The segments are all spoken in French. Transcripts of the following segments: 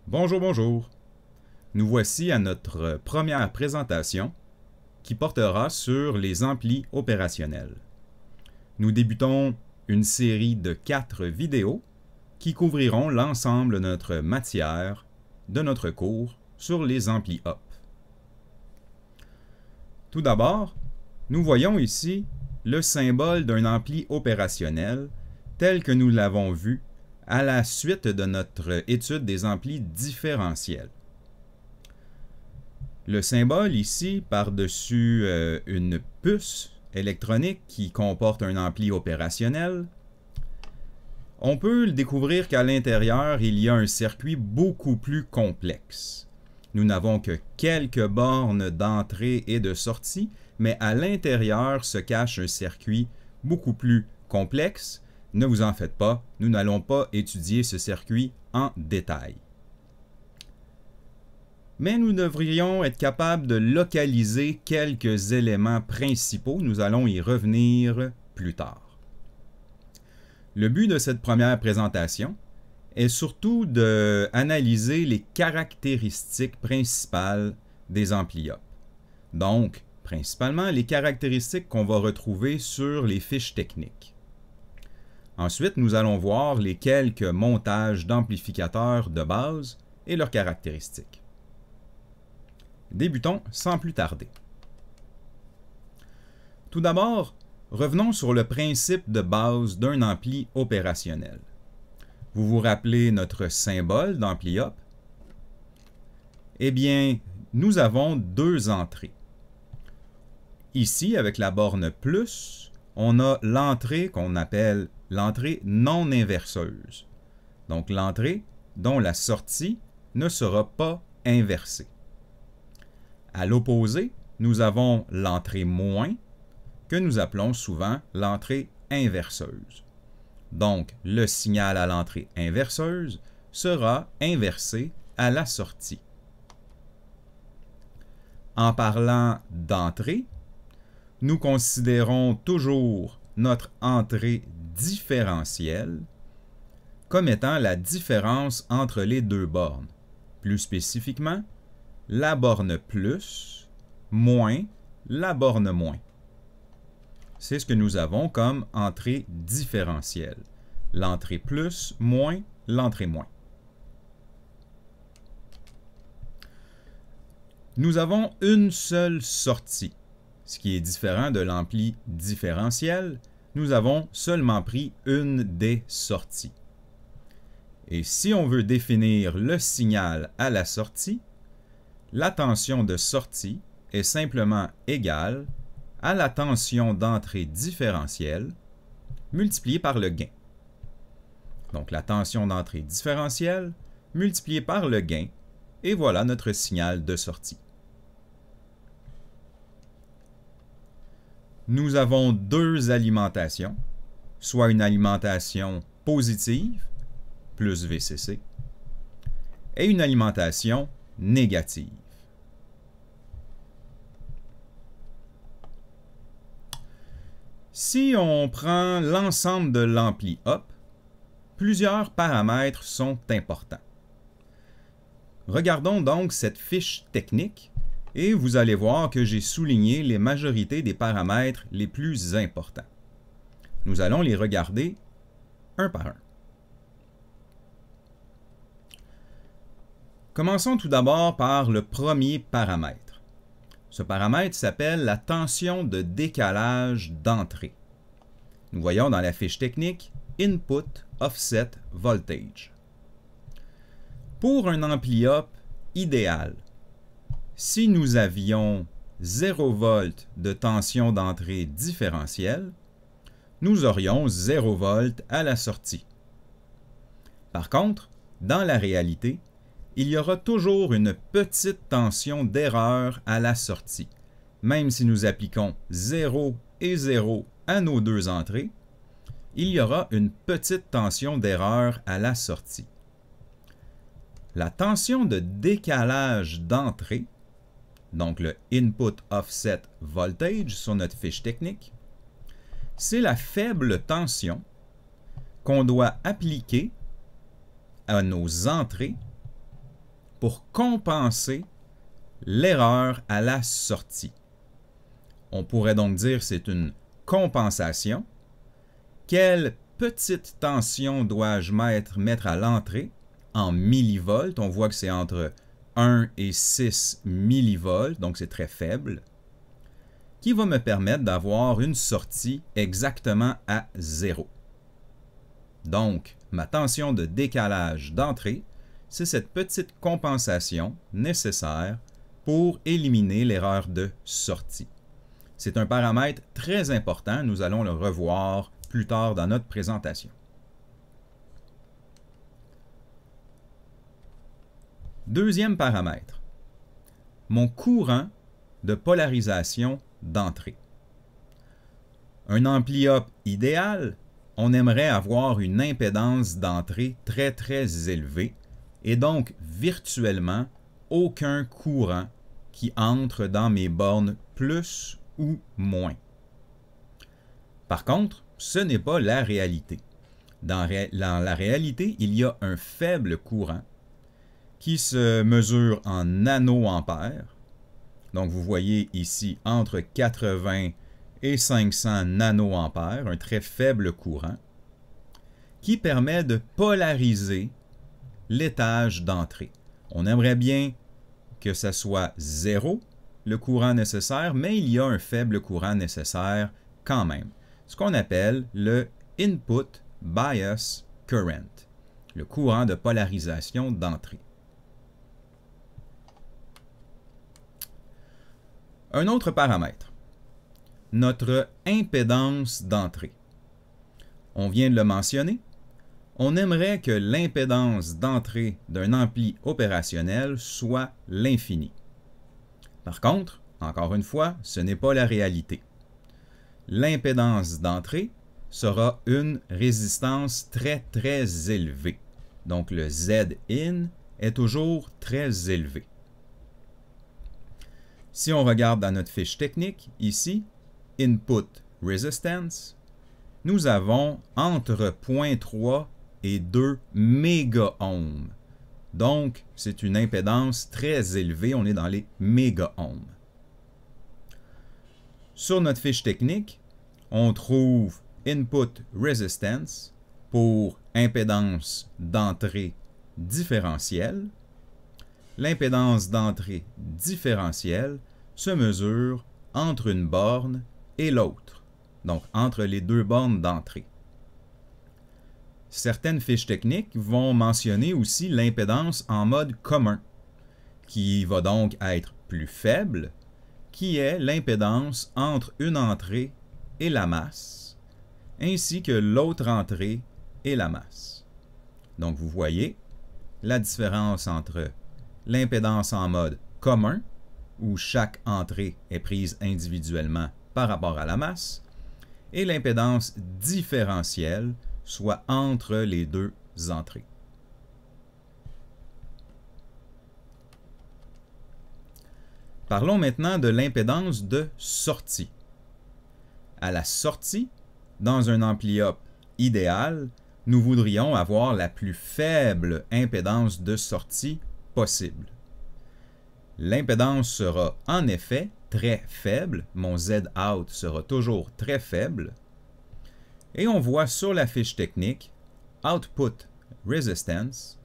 Bonjour, bonjour. Nous voici à notre première présentation qui portera sur les amplis opérationnels. Nous débutons une série de 4 vidéos qui couvriront l'ensemble de notre matière de notre cours sur les amplis up. Tout d'abord, nous voyons ici le symbole d'un ampli opérationnel tel que nous l'avons vu à la suite de notre étude des amplis différentiels. Le symbole ici, par-dessus une puce électronique qui comporte un ampli opérationnel, on peut le découvrir qu'à l'intérieur, il y a un circuit beaucoup plus complexe. Nous n'avons que quelques bornes d'entrée et de sortie, mais à l'intérieur se cache un circuit beaucoup plus complexe. Ne vous en faites pas, nous n'allons pas étudier ce circuit en détail. Mais nous devrions être capables de localiser quelques éléments principaux. Nous allons y revenir plus tard. Le but de cette première présentation est surtout d'analyser les caractéristiques principales des amplis up. Donc, principalement les caractéristiques qu'on va retrouver sur les fiches techniques. Ensuite, nous allons voir les quelques montages d'amplificateurs de base et leurs caractéristiques. Débutons sans plus tarder. Tout d'abord, revenons sur le principe de base d'un ampli opérationnel. Vous vous rappelez notre symbole d'ampli up? Eh bien, nous avons deux entrées. Ici, avec la borne plus, on a l'entrée qu'on appelle l'entrée non inverseuse. Donc l'entrée dont la sortie ne sera pas inversée. À l'opposé, nous avons l'entrée moins, que nous appelons souvent l'entrée inverseuse. Donc, le signal à l'entrée inverseuse sera inversé à la sortie. En parlant d'entrée, nous considérons toujours notre entrée différentielle comme étant la différence entre les deux bornes. Plus spécifiquement, la borne plus moins la borne moins. C'est ce que nous avons comme entrée différentielle. L'entrée plus moins l'entrée moins. Nous avons une seule sortie, ce qui est différent de l'ampli différentiel. Nous avons seulement pris une des sorties. Et si on veut définir le signal à la sortie, la tension de sortie est simplement égale à la tension d'entrée différentielle multipliée par le gain. Donc la tension d'entrée différentielle multipliée par le gain, et voilà notre signal de sortie. Nous avons deux alimentations, soit une alimentation positive, plus VCC, et une alimentation négative. Si on prend l'ensemble de l'ampli up, plusieurs paramètres sont importants. Regardons donc cette fiche technique et vous allez voir que j'ai souligné les majorités des paramètres les plus importants. Nous allons les regarder un par un. Commençons tout d'abord par le premier paramètre. Ce paramètre s'appelle la tension de décalage d'entrée. Nous voyons dans la fiche technique Input Offset Voltage. Pour un ampli up idéal, si nous avions 0 V de tension d'entrée différentielle, nous aurions 0 V à la sortie. Par contre, dans la réalité, il y aura toujours une petite tension d'erreur à la sortie. Même si nous appliquons 0 et 0 à nos deux entrées, il y aura une petite tension d'erreur à la sortie. La tension de décalage d'entrée, donc le Input Offset Voltage sur notre fiche technique, c'est la faible tension qu'on doit appliquer à nos entrées pour compenser l'erreur à la sortie. On pourrait donc dire que c'est une compensation. Quelle petite tension dois-je mettre à l'entrée en millivolts? On voit que c'est entre 1 et 6 millivolts, donc c'est très faible, qui va me permettre d'avoir une sortie exactement à 0. Donc, ma tension de décalage d'entrée, c'est cette petite compensation nécessaire pour éliminer l'erreur de sortie. C'est un paramètre très important, nous allons le revoir plus tard dans notre présentation. Deuxième paramètre, mon courant de polarisation d'entrée. Un ampli-up idéal, on aimerait avoir une impédance d'entrée très élevée et donc virtuellement aucun courant qui entre dans mes bornes plus ou moins. Par contre, ce n'est pas la réalité. Dans la réalité, il y a un faible courant qui se mesure en nanoampères. Donc, vous voyez ici entre 80 et 500 nanoampères, un très faible courant, qui permet de polariser l'étage d'entrée. On aimerait bien que ce soit 0, le courant nécessaire, mais il y a un faible courant nécessaire quand même. Ce qu'on appelle le Input Bias Current, le courant de polarisation d'entrée. Un autre paramètre, notre impédance d'entrée. On vient de le mentionner, on aimerait que l'impédance d'entrée d'un ampli opérationnel soit l'infini. Par contre, encore une fois, ce n'est pas la réalité. L'impédance d'entrée sera une résistance très élevée. Donc le Z-in est toujours très élevé. Si on regarde dans notre fiche technique, ici, Input Resistance, nous avons entre 0.3 et 2 mégaohms. Donc, c'est une impédance très élevée, on est dans les mégaohms. Sur notre fiche technique, on trouve Input Resistance pour impédance d'entrée différentielle. L'impédance d'entrée différentielle se mesure entre une borne et l'autre, donc entre les deux bornes d'entrée. Certaines fiches techniques vont mentionner aussi l'impédance en mode commun, qui va donc être plus faible, qui est l'impédance entre une entrée et la masse, ainsi que l'autre entrée et la masse. Donc vous voyez la différence entre l'impédance en mode commun, où chaque entrée est prise individuellement par rapport à la masse, et l'impédance différentielle, soit entre les deux entrées. Parlons maintenant de l'impédance de sortie. À la sortie, dans un ampli-up idéal, nous voudrions avoir la plus faible impédance de sortie possible. L'impédance sera en effet très faible, mon Z-out sera toujours très faible, et on voit sur la fiche technique Output Resistance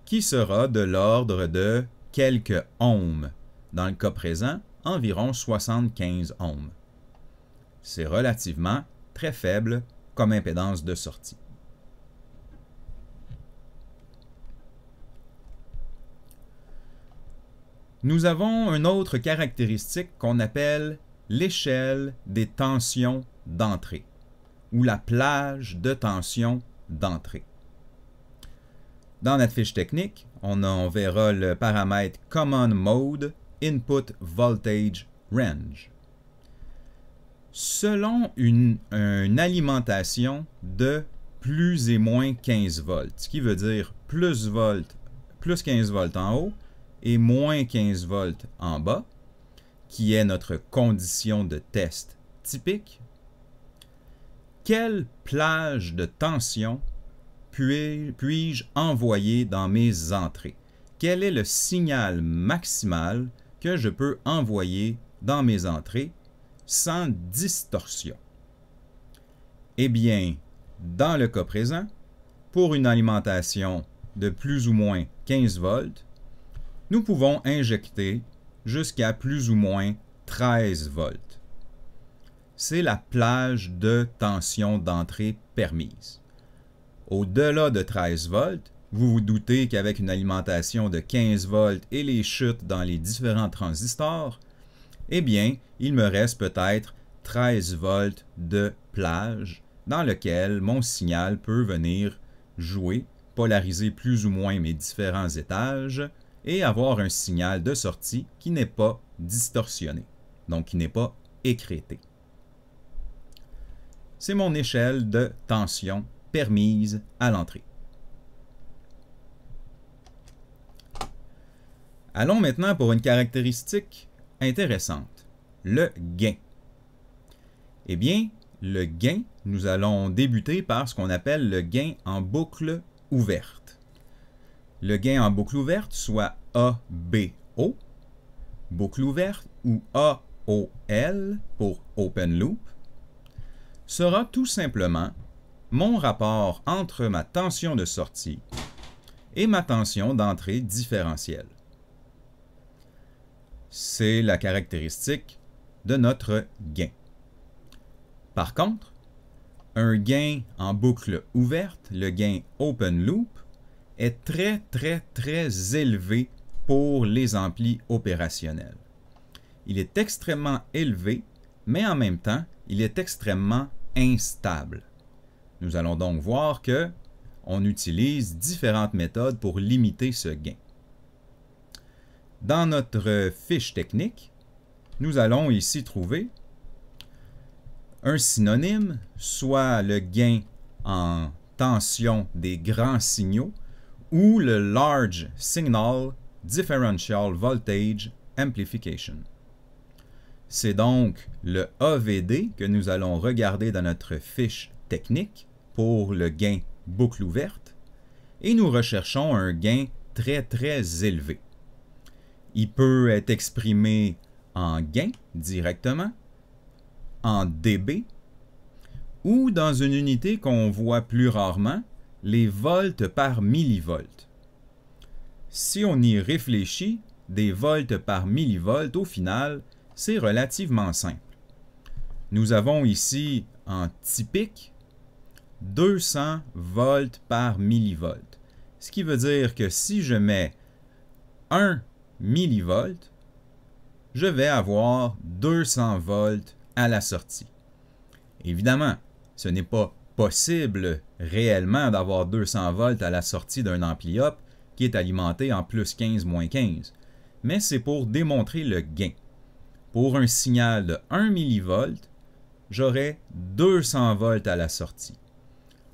qui sera de l'ordre de quelques ohms. Dans le cas présent, environ 75 ohms. C'est relativement très faible comme impédance de sortie. Nous avons une autre caractéristique qu'on appelle l'échelle des tensions d'entrée, ou la plage de tension d'entrée. Dans notre fiche technique, on verra le paramètre Common Mode Input Voltage Range. Selon une alimentation de plus et moins 15 volts, ce qui veut dire plus 15 volts en haut et moins 15 volts en bas, qui est notre condition de test typique, quelle plage de tension puis-je envoyer dans mes entrées? quel est le signal maximal que je peux envoyer dans mes entrées sans distorsion? Eh bien, dans le cas présent, pour une alimentation de plus ou moins 15 volts, nous pouvons injecter jusqu'à plus ou moins 13 volts. C'est la plage de tension d'entrée permise. Au-delà de 13 volts, vous vous doutez qu'avec une alimentation de 15 volts et les chutes dans les différents transistors, eh bien, il me reste peut-être 13 volts de plage dans lequel mon signal peut venir jouer, polariser plus ou moins mes différents étages et avoir un signal de sortie qui n'est pas distorsionné, donc qui n'est pas écrété. C'est mon échelle de tension permise à l'entrée. Allons maintenant pour une caractéristique intéressante, le gain. Eh bien, le gain, nous allons débuter par ce qu'on appelle le gain en boucle ouverte. Le gain en boucle ouverte, soit ABO, boucle ouverte, ou AOL pour Open Loop, sera tout simplement mon rapport entre ma tension de sortie et ma tension d'entrée différentielle. C'est la caractéristique de notre gain. Par contre, un gain en boucle ouverte, le gain Open Loop, est très élevé pour les amplis opérationnels. Il est extrêmement élevé, mais en même temps, il est extrêmement instable. Nous allons donc voir que on utilise différentes méthodes pour limiter ce gain. Dans notre fiche technique, nous allons ici trouver un synonyme, soit le gain en tension des grands signaux ou le Large Signal Differential Voltage Amplification. C'est donc le AVD que nous allons regarder dans notre fiche technique pour le gain boucle ouverte et nous recherchons un gain très élevé. Il peut être exprimé en gain directement, en dB, ou dans une unité qu'on voit plus rarement, les volts par millivolt. Si on y réfléchit, des volts par millivolt, au final, c'est relativement simple. Nous avons ici, en typique, 200 volts par millivolt. Ce qui veut dire que si je mets 1 millivolt, je vais avoir 200 volts à la sortie. Évidemment, ce n'est pas possible réellement d'avoir 200 volts à la sortie d'un ampli-up qui est alimenté en plus 15, moins 15, mais c'est pour démontrer le gain. Pour un signal de 1 millivolt, j'aurai 200 volts à la sortie.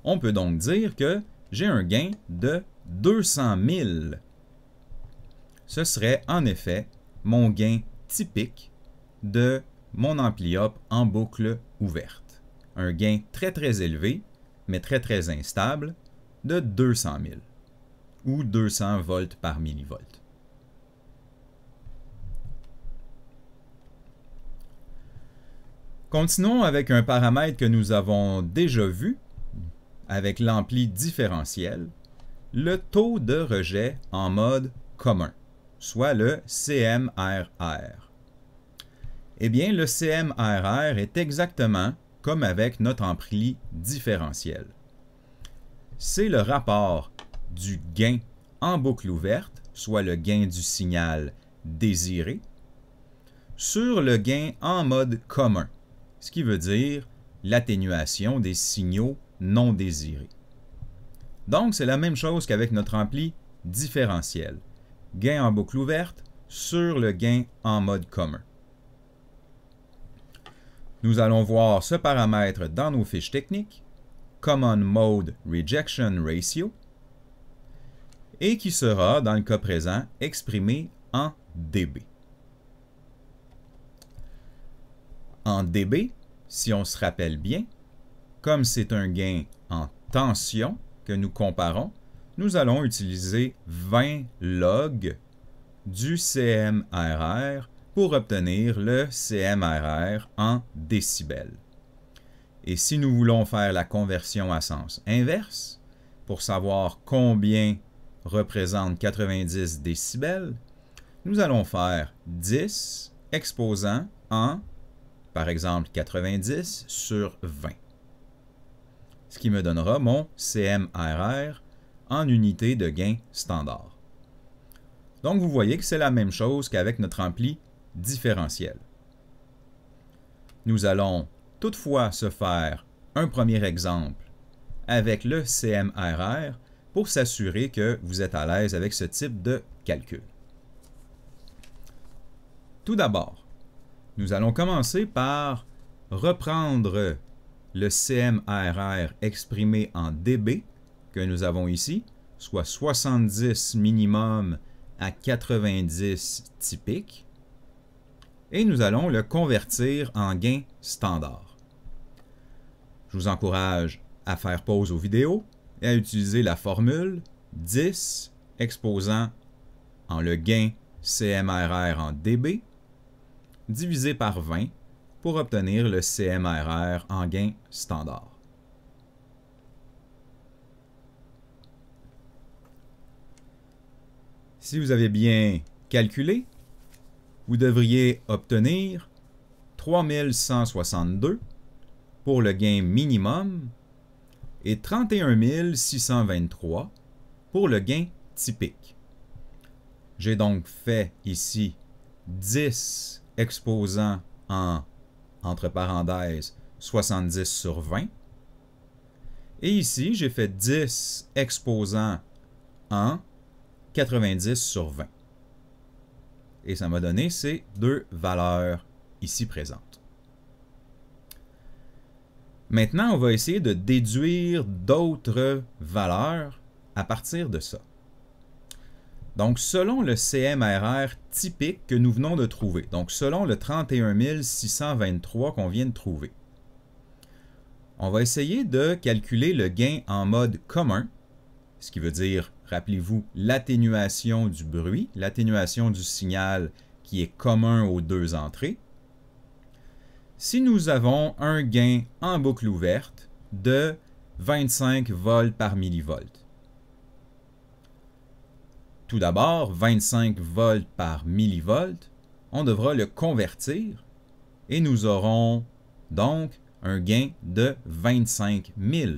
On peut donc dire que j'ai un gain de 200 000. Ce serait en effet mon gain typique de mon ampli-up en boucle ouverte. Un gain très élevé, mais très instable, de 200 000 ou 200 volts par millivolt. Continuons avec un paramètre que nous avons déjà vu avec l'ampli différentiel, le taux de rejet en mode commun, soit le CMRR. Eh bien, le CMRR est exactement comme avec notre ampli différentiel. C'est le rapport du gain en boucle ouverte, soit le gain du signal désiré, sur le gain en mode commun, ce qui veut dire l'atténuation des signaux non désirés. Donc, c'est la même chose qu'avec notre ampli différentiel. Gain en boucle ouverte sur le gain en mode commun. Nous allons voir ce paramètre dans nos fiches techniques, Common Mode Rejection Ratio, et qui sera, dans le cas présent, exprimé en dB. En dB, si on se rappelle bien, comme c'est un gain en tension que nous comparons, nous allons utiliser 20 log du CMRR pour obtenir le CMRR en décibels. Et si nous voulons faire la conversion à sens inverse, pour savoir combien représente 90 décibels, nous allons faire 10 exposant en, par exemple, 90 sur 20. Ce qui me donnera mon CMRR en unité de gain standard. Donc, vous voyez que c'est la même chose qu'avec notre ampli différentiel. Nous allons toutefois se faire un premier exemple avec le CMRR pour s'assurer que vous êtes à l'aise avec ce type de calcul. Tout d'abord, nous allons commencer par reprendre le CMRR exprimé en dB que nous avons ici, soit 70 minimum à 90 typique, et nous allons le convertir en gain standard. Je vous encourage à faire pause aux vidéos et à utiliser la formule 10 exposant en le gain CMRR en dB divisé par 20 pour obtenir le CMRR en gain standard. Si vous avez bien calculé, vous devriez obtenir 3162 pour le gain minimum et 31 623 pour le gain typique. J'ai donc fait ici 10 exposant en, entre parenthèses, 70 sur 20. Et ici, j'ai fait 10 exposant en 90 sur 20. Et ça m'a donné ces deux valeurs ici présentes. Maintenant, on va essayer de déduire d'autres valeurs à partir de ça. Donc, selon le CMRR typique que nous venons de trouver, donc selon le 31 623 qu'on vient de trouver, on va essayer de calculer le gain en mode commun, ce qui veut dire, rappelez-vous, l'atténuation du bruit, l'atténuation du signal qui est commun aux deux entrées, si nous avons un gain en boucle ouverte de 25 volts par millivolt. Tout d'abord, 25 volts par millivolt, on devra le convertir et nous aurons donc un gain de 25 000.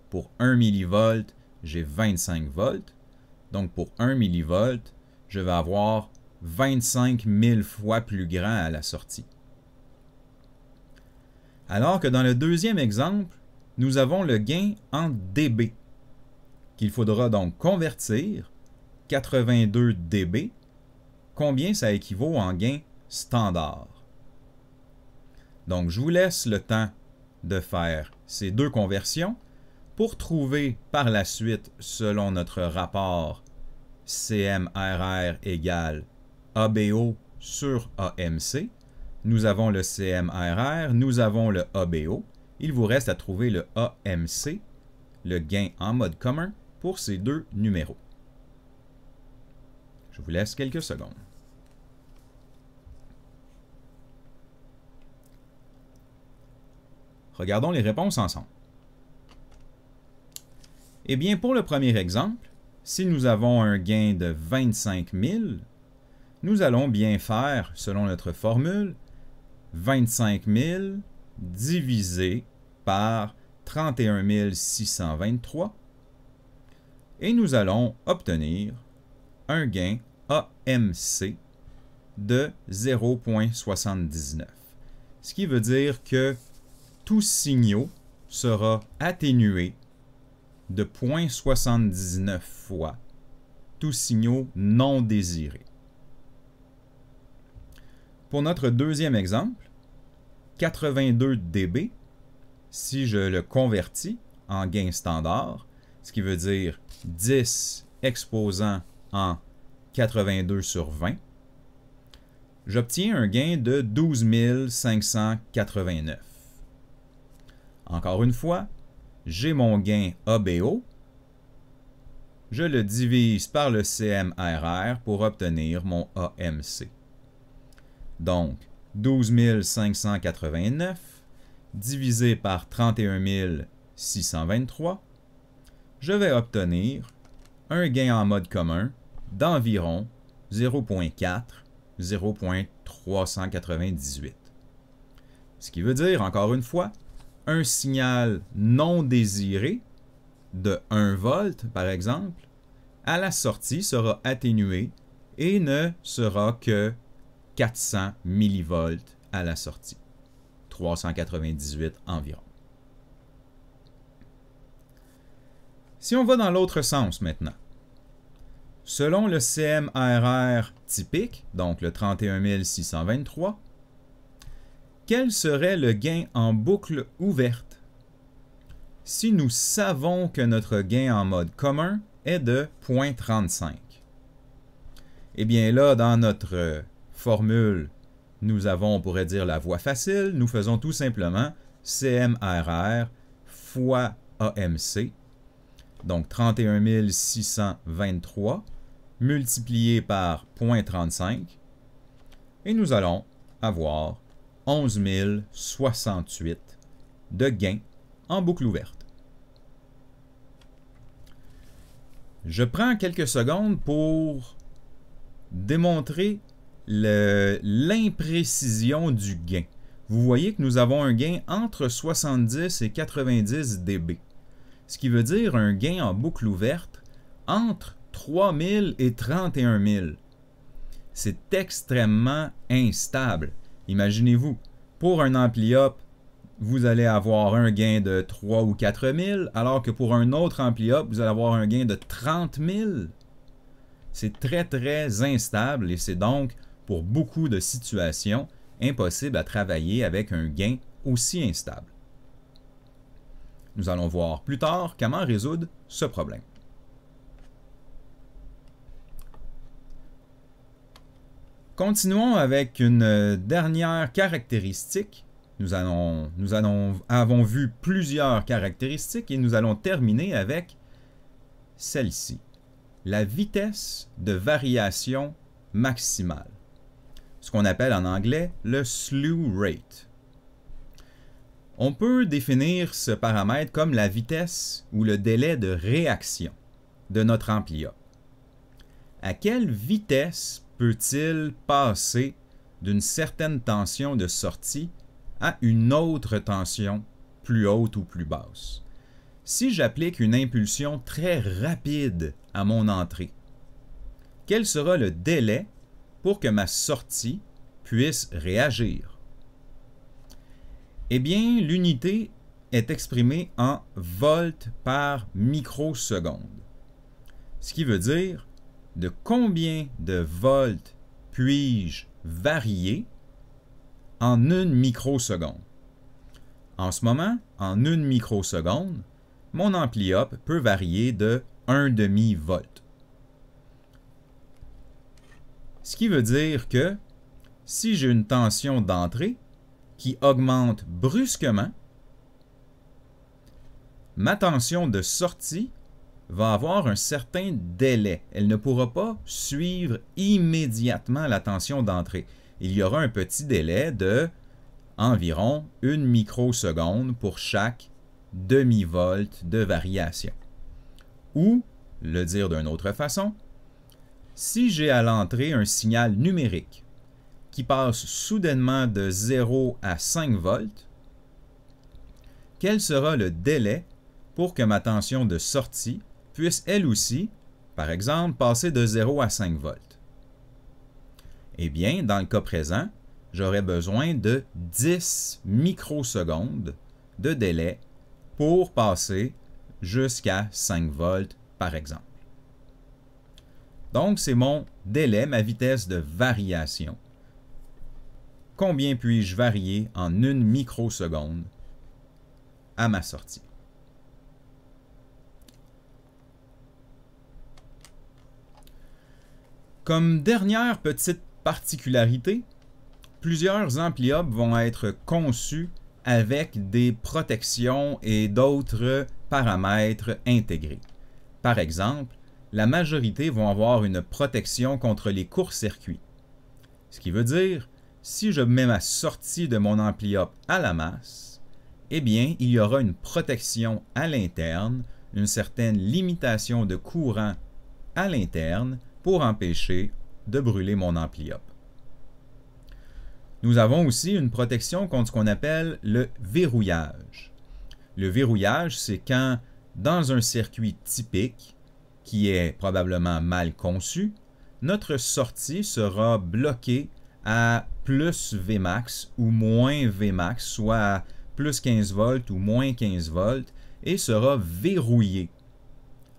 Pour 1 millivolt, j'ai 25 volts. Donc pour 1 millivolt, je vais avoir 25 000 fois plus grand à la sortie. Alors que dans le deuxième exemple, nous avons le gain en dB, qu'il faudra donc convertir 82 dB, combien ça équivaut en gain standard. Donc, je vous laisse le temps de faire ces deux conversions pour trouver par la suite, selon notre rapport CMRR égale ABO sur AMC, nous avons le CMRR, nous avons le ABO. Il vous reste à trouver le AMC, le gain en mode commun, pour ces deux numéros. Je vous laisse quelques secondes. Regardons les réponses ensemble. Eh bien, pour le premier exemple, si nous avons un gain de 25 000, nous allons bien faire, selon notre formule, 25 000 divisé par 31 623 et nous allons obtenir un gain AMC de 0,79. Ce qui veut dire que tout signal sera atténué de 0,79 fois tout signal non désiré. Pour notre deuxième exemple, 82 dB, si je le convertis en gain standard, ce qui veut dire 10 exposant en 82 sur 20, j'obtiens un gain de 12 589. Encore une fois, j'ai mon gain ABO je le divise par le CMRR pour obtenir mon AMC. Donc, 12 589 divisé par 31 623, je vais obtenir un gain en mode commun d'environ 0.4, 0.398. Ce qui veut dire, encore une fois, un signal non désiré de 1 volt, par exemple, à la sortie sera atténué et ne sera que 400 millivolts à la sortie. 398 environ. Si on va dans l'autre sens maintenant, selon le CMRR typique, donc le 31 623, quel serait le gain en boucle ouverte si nous savons que notre gain en mode commun est de 0.35? Eh bien là, dans notre formule, nous avons, on pourrait dire, la voie facile. Nous faisons tout simplement CMRR fois AMC, donc 31 623 multiplié par 0.35, et nous allons avoir 11 068 de gain en boucle ouverte. Je prends quelques secondes pour démontrer l'imprécision du gain. Vous voyez que nous avons un gain entre 70 et 90 dB, ce qui veut dire un gain en boucle ouverte entre 3000 et 31 000. C'est extrêmement instable. Imaginez-vous, pour un ampli-up, vous allez avoir un gain de 3 ou 4 000, alors que pour un autre ampli-up, vous allez avoir un gain de 30 000. C'est très, très instable et c'est donc, pour beaucoup de situations, impossible à travailler avec un gain aussi instable. Nous allons voir plus tard comment résoudre ce problème. Continuons avec une dernière caractéristique. Nous avons vu plusieurs caractéristiques et nous allons terminer avec celle-ci, la vitesse de variation maximale, ce qu'on appelle en anglais le slew rate. On peut définir ce paramètre comme la vitesse ou le délai de réaction de notre ampli-up. À quelle vitesse peut-il passer d'une certaine tension de sortie à une autre tension plus haute ou plus basse? Si j'applique une impulsion très rapide à mon entrée, quel sera le délai pour que ma sortie puisse réagir? Eh bien, l'unité est exprimée en volts par microseconde, ce qui veut dire de combien de volts puis-je varier en 1 microseconde. En ce moment, en 1 microseconde, mon ampli-up peut varier de 1/2 volt. Ce qui veut dire que si j'ai une tension d'entrée qui augmente brusquement, ma tension de sortie va avoir un certain délai. Elle ne pourra pas suivre immédiatement la tension d'entrée. Il y aura un petit délai de environ 1 microseconde pour chaque demi-volt de variation. Ou, le dire d'une autre façon, si j'ai à l'entrée un signal numérique qui passe soudainement de 0 à 5 volts, quel sera le délai pour que ma tension de sortie puisse elle aussi, par exemple, passer de 0 à 5 volts? Eh bien, dans le cas présent, j'aurais besoin de 10 microsecondes de délai pour passer jusqu'à 5 volts, par exemple. Donc, c'est mon délai, ma vitesse de variation. Combien puis-je varier en 1 microseconde à ma sortie? Comme dernière petite particularité, plusieurs ampli-up vont être conçus avec des protections et d'autres paramètres intégrés. Par exemple, la majorité vont avoir une protection contre les courts-circuits. Ce qui veut dire, si je mets ma sortie de mon ampli-up à la masse, eh bien, il y aura une protection à l'interne, une certaine limitation de courant à l'interne pour empêcher de brûler mon ampli-up. Nous avons aussi une protection contre ce qu'on appelle le verrouillage. Le verrouillage, c'est quand, dans un circuit typique, qui est probablement mal conçu, notre sortie sera bloquée à plus Vmax ou moins Vmax, soit à plus 15 volts ou moins 15 volts, et sera verrouillée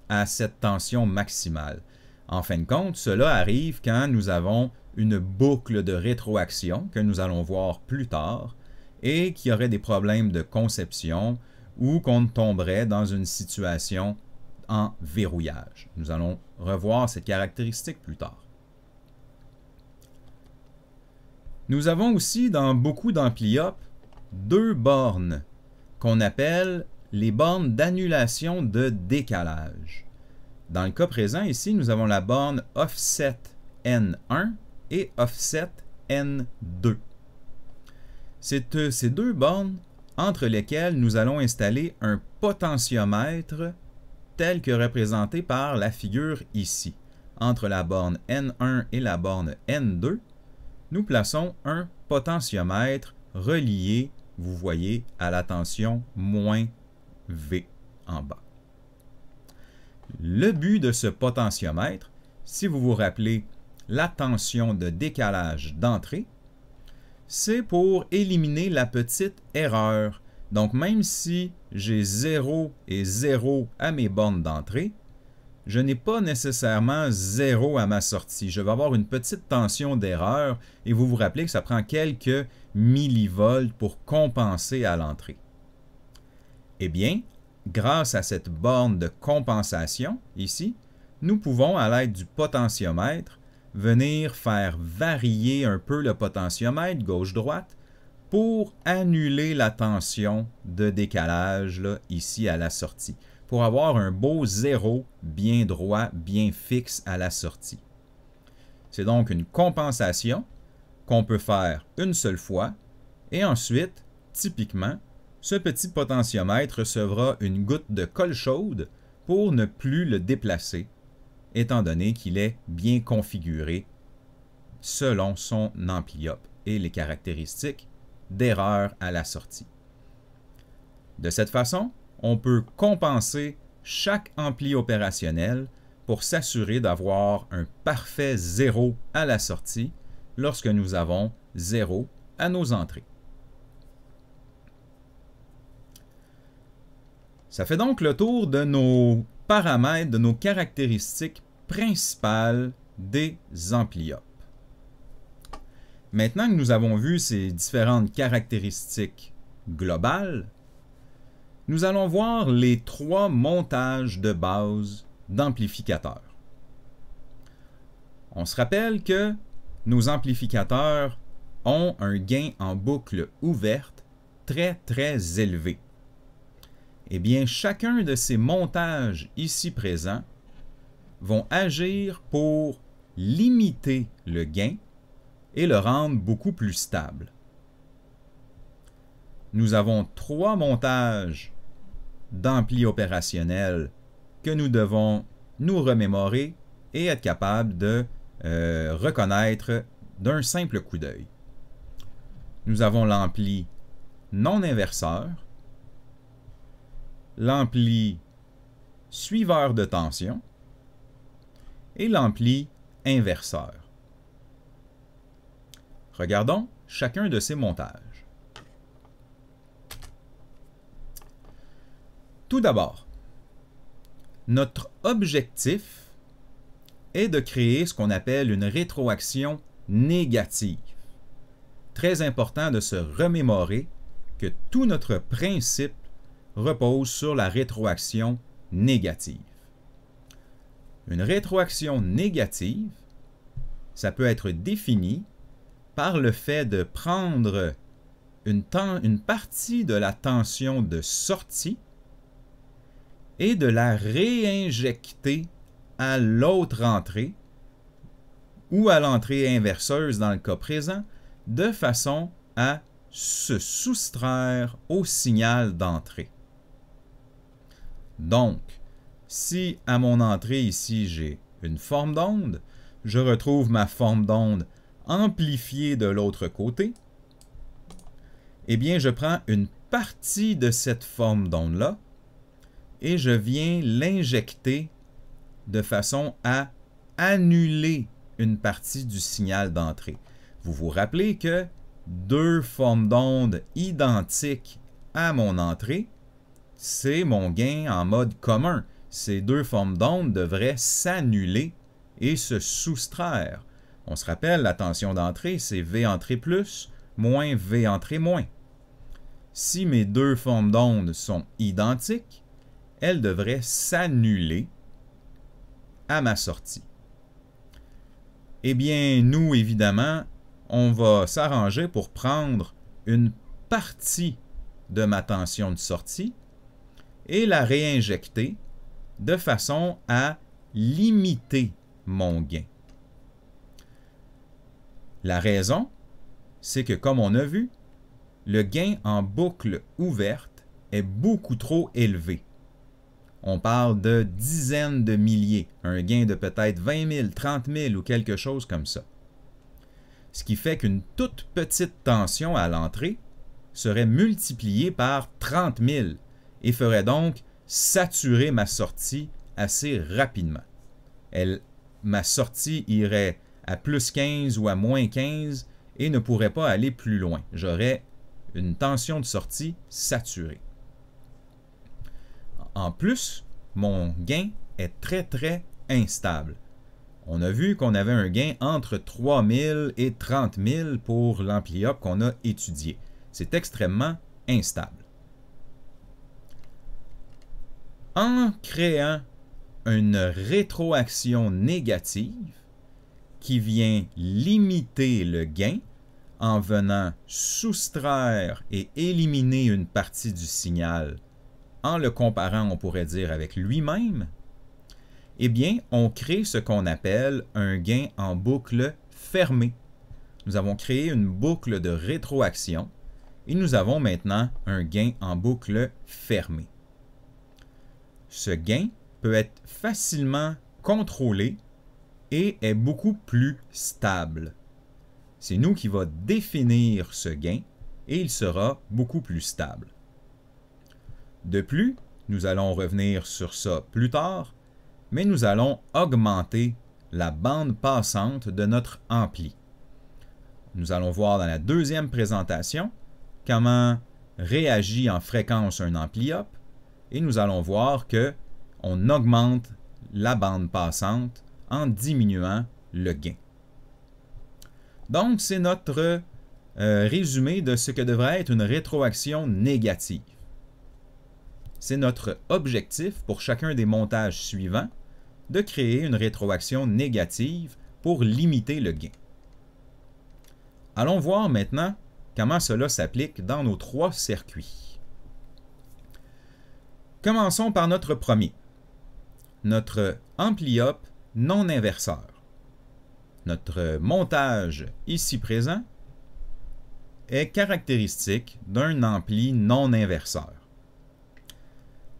à cette tension maximale. En fin de compte, cela arrive quand nous avons une boucle de rétroaction que nous allons voir plus tard et qui aurait des problèmes de conception ou qu'on tomberait dans une situation en verrouillage. Nous allons revoir cette caractéristique plus tard. Nous avons aussi dans beaucoup d'ampli-up deux bornes qu'on appelle les bornes d'annulation de décalage. Dans le cas présent, ici, nous avons la borne offset N1 et offset N2. C'est ces deux bornes entre lesquelles nous allons installer un potentiomètre tel que représenté par la figure ici. Entre la borne N1 et la borne N2, nous plaçons un potentiomètre relié, vous voyez, à la tension moins V en bas. Le but de ce potentiomètre, si vous vous rappelez la tension de décalage d'entrée, c'est pour éliminer la petite erreur. Donc, même si j'ai 0 et 0 à mes bornes d'entrée, je n'ai pas nécessairement 0 à ma sortie. Je vais avoir une petite tension d'erreur et vous vous rappelez que ça prend quelques millivolts pour compenser à l'entrée. Eh bien, grâce à cette borne de compensation, ici, nous pouvons, à l'aide du potentiomètre, venir faire varier un peu le potentiomètre gauche-droite pour annuler la tension de décalage là, ici à la sortie, pour avoir un beau zéro bien droit, bien fixe à la sortie. C'est donc une compensation qu'on peut faire une seule fois et ensuite, typiquement, ce petit potentiomètre recevra une goutte de colle chaude pour ne plus le déplacer, étant donné qu'il est bien configuré selon son ampli-up et les caractéristiques d'erreur à la sortie. De cette façon, on peut compenser chaque ampli opérationnel pour s'assurer d'avoir un parfait zéro à la sortie lorsque nous avons 0 à nos entrées. Ça fait donc le tour de nos paramètres, de nos caractéristiques principales des ampli-up. Maintenant que nous avons vu ces différentes caractéristiques globales, nous allons voir les trois montages de base d'amplificateurs. On se rappelle que nos amplificateurs ont un gain en boucle ouverte très élevé. Eh bien, chacun de ces montages ici présents vont agir pour limiter le gain et le rendre beaucoup plus stable. Nous avons trois montages d'ampli opérationnels que nous devons nous remémorer et être capables de reconnaître d'un simple coup d'œil. Nous avons l'ampli non inverseur, l'ampli suiveur de tension et l'ampli inverseur. Regardons chacun de ces montages. Tout d'abord, notre objectif est de créer ce qu'on appelle une rétroaction négative. Très important de se remémorer que tout notre principe repose sur la rétroaction négative. Une rétroaction négative, ça peut être défini par le fait de prendre une partie de la tension de sortie et de la réinjecter à l'autre entrée ou à l'entrée inverseuse dans le cas présent, de façon à se soustraire au signal d'entrée. Donc, si à mon entrée ici j'ai une forme d'onde, je retrouve ma forme d'onde amplifiée de l'autre côté, eh bien je prends une partie de cette forme d'onde-là et je viens l'injecter de façon à annuler une partie du signal d'entrée. Vous vous rappelez que deux formes d'onde identiques à mon entrée, c'est mon gain en mode commun. Ces deux formes d'onde devraient s'annuler et se soustraire. On se rappelle, la tension d'entrée, c'est V entrée plus moins V entrée moins. Si mes deux formes d'onde sont identiques, elles devraient s'annuler à ma sortie. Eh bien, nous, évidemment, on va s'arranger pour prendre une partie de ma tension de sortie et la réinjecter de façon à limiter mon gain. La raison, c'est que, comme on a vu, le gain en boucle ouverte est beaucoup trop élevé. On parle de dizaines de milliers, un gain de peut-être 20 000, 30 000 ou quelque chose comme ça. Ce qui fait qu'une toute petite tension à l'entrée serait multipliée par 30 000 et ferait donc saturer ma sortie assez rapidement. Ma sortie irait à plus 15 ou à moins 15 et ne pourrait pas aller plus loin. J'aurais une tension de sortie saturée. En plus, mon gain est très instable. On a vu qu'on avait un gain entre 3000 et 30 000 pour l'ampli-up qu'on a étudié. C'est extrêmement instable. En créant une rétroaction négative qui vient limiter le gain en venant soustraire et éliminer une partie du signal en le comparant, on pourrait dire, avec lui-même, eh bien, on crée ce qu'on appelle un gain en boucle fermée. Nous avons créé une boucle de rétroaction et nous avons maintenant un gain en boucle fermée. Ce gain peut être facilement contrôlé et est beaucoup plus stable. C'est nous qui va définir ce gain et il sera beaucoup plus stable. De plus, nous allons revenir sur ça plus tard, mais nous allons augmenter la bande passante de notre ampli. Nous allons voir dans la deuxième présentation comment réagit en fréquence un ampli-up et nous allons voir qu'on augmente la bande passante en diminuant le gain. Donc, c'est notre résumé de ce que devrait être une rétroaction négative. C'est notre objectif pour chacun des montages suivants de créer une rétroaction négative pour limiter le gain. Allons voir maintenant comment cela s'applique dans nos trois circuits. Commençons par notre premier, notre ampli-up non inverseur. Notre montage ici présent est caractéristique d'un ampli non inverseur.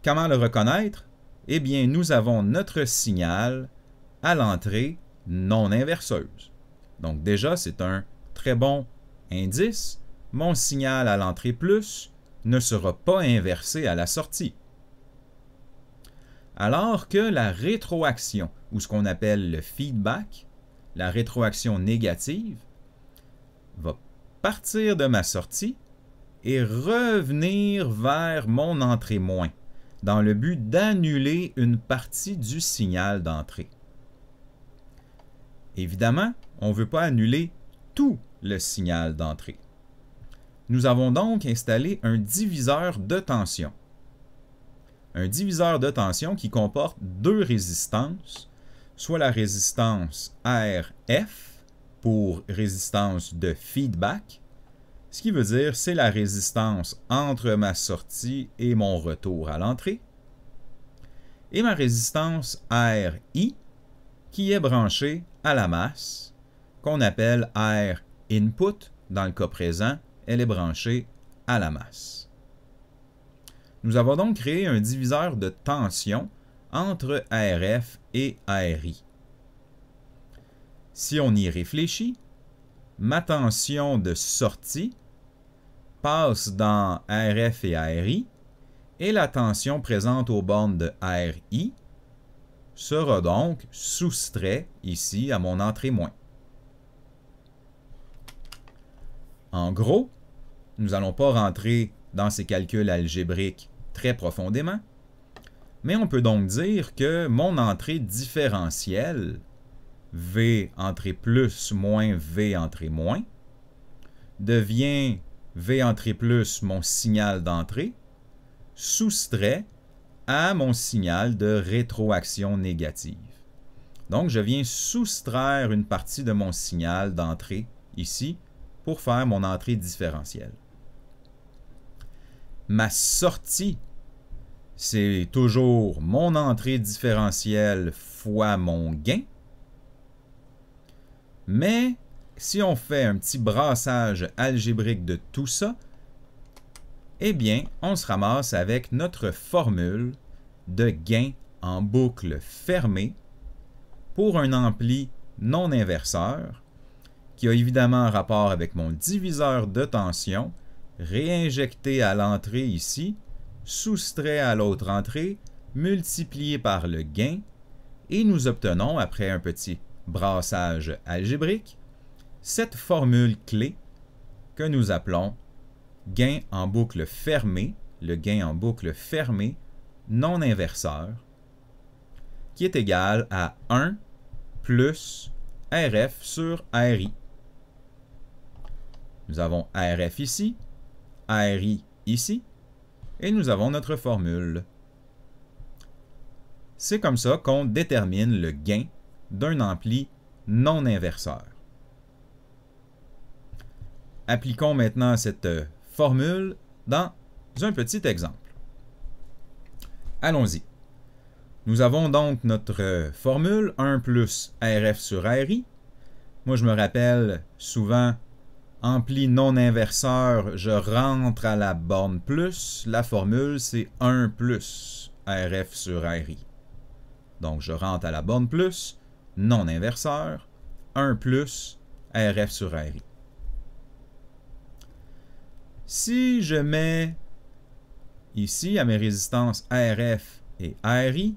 Comment le reconnaître? Eh bien, nous avons notre signal à l'entrée non inverseuse. Donc déjà, c'est un très bon indice. Mon signal à l'entrée plus ne sera pas inversé à la sortie. Alors que la rétroaction, ou ce qu'on appelle le feedback, la rétroaction négative, va partir de ma sortie et revenir vers mon entrée moins, dans le but d'annuler une partie du signal d'entrée. Évidemment, on ne veut pas annuler tout le signal d'entrée. Nous avons donc installé un diviseur de tension. Un diviseur de tension qui comporte deux résistances, soit la résistance RF pour résistance de feedback, ce qui veut dire c'est la résistance entre ma sortie et mon retour à l'entrée, et ma résistance RI qui est branché à la masse, qu'on appelle R input. Dans le cas présent, elle est branchée à la masse. Nous avons donc créé un diviseur de tension entre RF et RI. Si on y réfléchit, ma tension de sortie passe dans RF et RI et la tension présente aux bornes de RI sera donc soustrait ici à mon entrée moins. En gros, nous n'allons pas rentrer dans ces calculs algébriques très profondément, mais on peut donc dire que mon entrée différentielle, V entrée plus moins V entrée moins, devient V entrée plus mon signal d'entrée, soustrait à mon signal de rétroaction négative. Donc, je viens soustraire une partie de mon signal d'entrée ici pour faire mon entrée différentielle. Ma sortie, c'est toujours mon entrée différentielle fois mon gain. Mais si on fait un petit brassage algébrique de tout ça, eh bien, on se ramasse avec notre formule de gain en boucle fermée pour un ampli non inverseur qui a évidemment un rapport avec mon diviseur de tension, réinjecté à l'entrée ici, soustrait à l'autre entrée, multiplié par le gain, et nous obtenons, après un petit brassage algébrique, cette formule clé que nous appelons gain en boucle fermée, le gain en boucle fermée non inverseur, qui est égal à 1 plus RF sur RI. Nous avons RF ici, RI ici, et nous avons notre formule. C'est comme ça qu'on détermine le gain d'un ampli non inverseur. Appliquons maintenant cette formule dans un petit exemple. Allons-y. Nous avons donc notre formule 1 plus RF sur RI. Moi, je me rappelle souvent, ampli non inverseur, je rentre à la borne plus. La formule, c'est 1 plus RF sur RI. Donc, je rentre à la borne plus, non inverseur, 1 plus RF sur RI. Si je mets ici à mes résistances RF et RI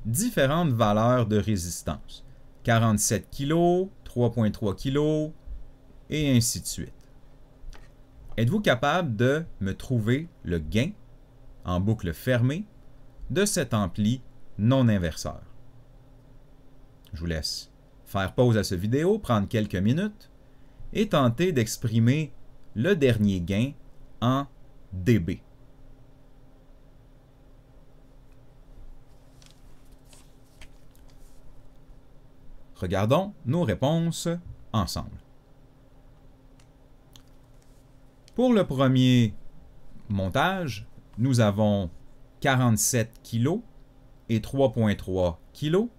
différentes valeurs de résistance, 47 kg, 3.3 kg, et ainsi de suite. Êtes-vous capable de me trouver le gain en boucle fermée de cet ampli non inverseur? Je vous laisse faire pause à cette vidéo, prendre quelques minutes et tenter d'exprimer le dernier gain en dB. Regardons nos réponses ensemble. Pour le premier montage, nous avons 47 kg et 3.3 kg,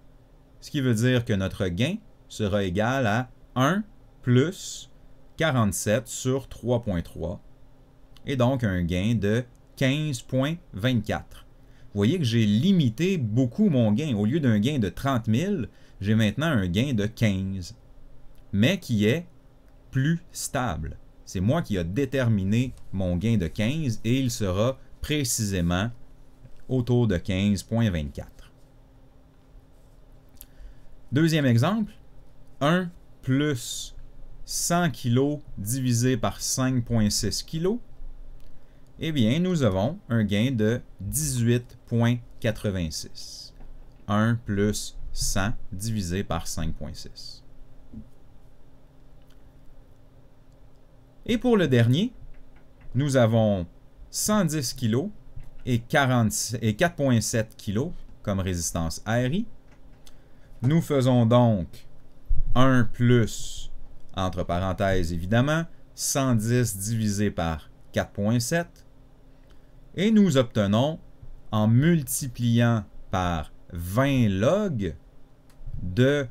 ce qui veut dire que notre gain sera égal à 1 plus 47 sur 3.3, et donc un gain de 15.24. Vous voyez que j'ai limité beaucoup mon gain. Au lieu d'un gain de 30 000, j'ai maintenant un gain de 15, mais qui est plus stable. C'est moi qui ai déterminé mon gain de 15 et il sera précisément autour de 15.24. Deuxième exemple, 1 plus 100 kg divisé par 5.6 kg, eh bien, nous avons un gain de 18.86. 1 plus 100 divisé par 5.6. Et pour le dernier, nous avons 110 kg et 4.7 kg comme résistance RI. Nous faisons donc 1 plus, entre parenthèses évidemment, 110 divisé par 4.7. Et nous obtenons, en multipliant par 20 log de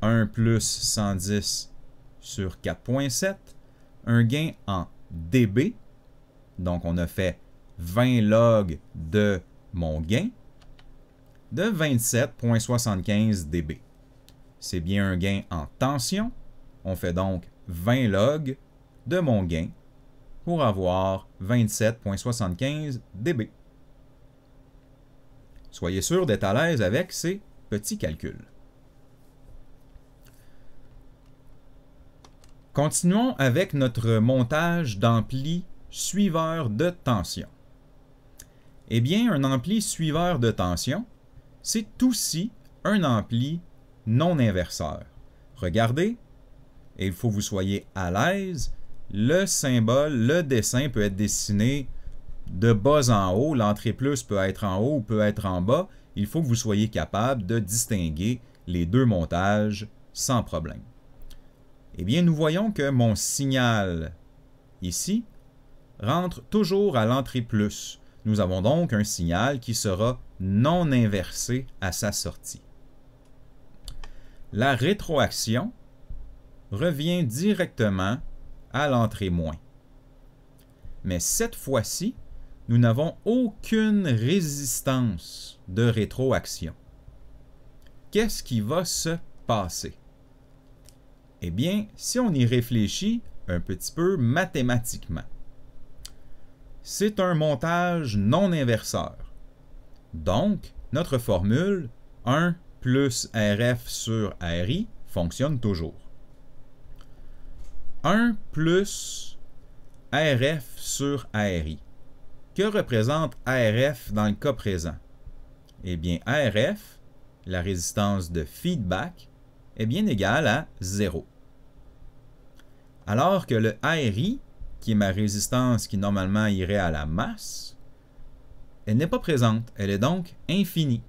1 plus 110 sur 4.7, un gain en dB, donc on a fait 20 log de mon gain, de 27,75 dB. C'est bien un gain en tension, on fait donc 20 log de mon gain pour avoir 27,75 dB. Soyez sûr d'être à l'aise avec ces petits calculs. Continuons avec notre montage d'ampli suiveur de tension. Eh bien, un ampli suiveur de tension, c'est aussi un ampli non inverseur. Regardez, et il faut que vous soyez à l'aise, le symbole, le dessin peut être dessiné de bas en haut, l'entrée plus peut être en haut ou peut être en bas. Il faut que vous soyez capable de distinguer les deux montages sans problème. Eh bien, nous voyons que mon signal ici rentre toujours à l'entrée plus. Nous avons donc un signal qui sera non inversé à sa sortie. La rétroaction revient directement à l'entrée moins. Mais cette fois-ci, nous n'avons aucune résistance de rétroaction. Qu'est-ce qui va se passer? Eh bien, si on y réfléchit un petit peu mathématiquement, c'est un montage non inverseur. Donc, notre formule 1 plus RF sur RI fonctionne toujours. 1 plus RF sur RI. Que représente RF dans le cas présent? Eh bien, RF, la résistance de feedback, est bien égale à 0. Alors que le RI, qui est ma résistance qui normalement irait à la masse, elle n'est pas présente, elle est donc infinie.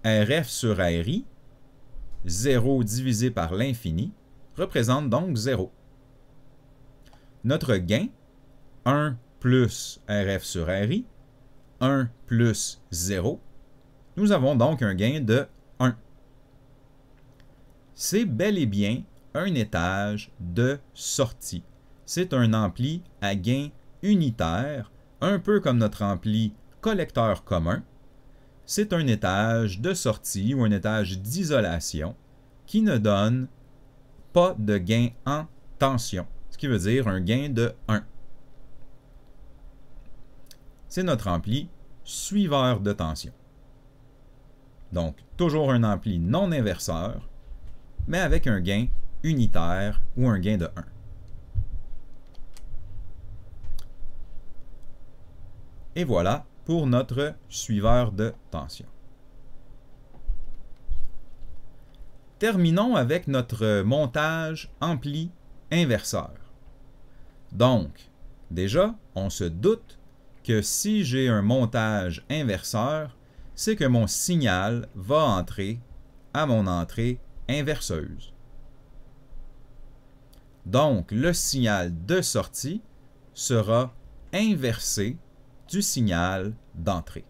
RF sur RI, 0 divisé par l'infini, représente donc 0. Notre gain, 1 plus RF sur RI, 1 plus 0, nous avons donc un gain de 1. C'est bel et bien un étage de sortie. C'est un ampli à gain unitaire, un peu comme notre ampli collecteur commun. C'est un étage de sortie ou un étage d'isolation qui ne donne pas de gain en tension, ce qui veut dire un gain de 1. C'est notre ampli suiveur de tension. Donc, toujours un ampli non inverseur, mais avec un gain unitaire ou un gain de 1. Et voilà pour notre suiveur de tension. Terminons avec notre montage ampli inverseur. Donc, déjà, on se doute que si j'ai un montage inverseur, c'est que mon signal va entrer à mon entrée inverseuse. Donc, le signal de sortie sera inversé du signal d'entrée.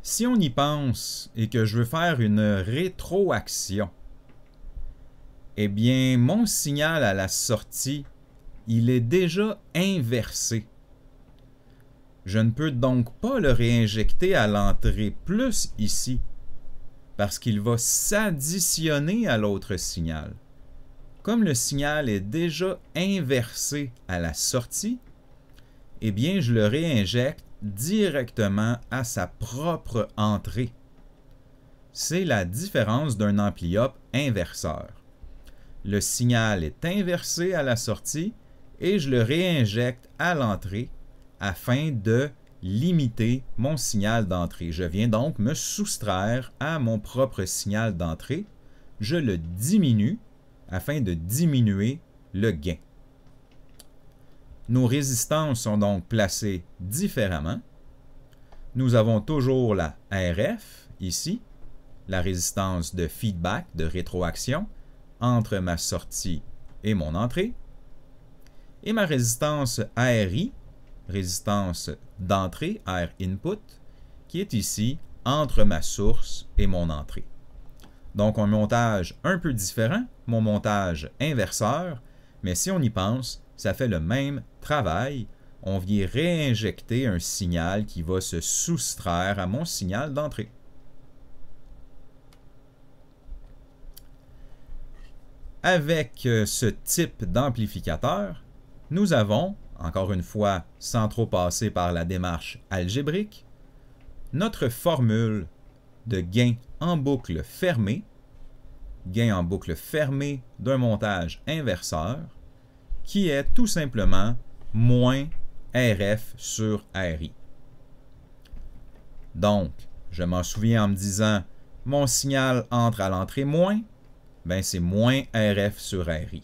Si on y pense et que je veux faire une rétroaction, eh bien, mon signal à la sortie, il est déjà inversé. Je ne peux donc pas le réinjecter à l'entrée plus ici, parce qu'il va s'additionner à l'autre signal. Comme le signal est déjà inversé à la sortie, eh bien, je le réinjecte directement à sa propre entrée. C'est la différence d'un ampli-up inverseur. Le signal est inversé à la sortie et je le réinjecte à l'entrée afin de limiter mon signal d'entrée. Je viens donc me soustraire à mon propre signal d'entrée. Je le diminue afin de diminuer le gain. Nos résistances sont donc placées différemment. Nous avons toujours la RF, ici, la résistance de feedback, de rétroaction, entre ma sortie et mon entrée. Et ma résistance RI, résistance d'entrée, R input, qui est ici entre ma source et mon entrée. Donc, un montage un peu différent, mon montage inverseur, mais si on y pense, ça fait le même travail. On vient réinjecter un signal qui va se soustraire à mon signal d'entrée. Avec ce type d'amplificateur, nous avons, encore une fois, sans trop passer par la démarche algébrique, notre formule de gain en boucle fermée d'un montage inverseur, qui est tout simplement moins RF sur RI. Donc, je m'en souviens en me disant, mon signal entre à l'entrée moins, ben c'est moins RF sur RI.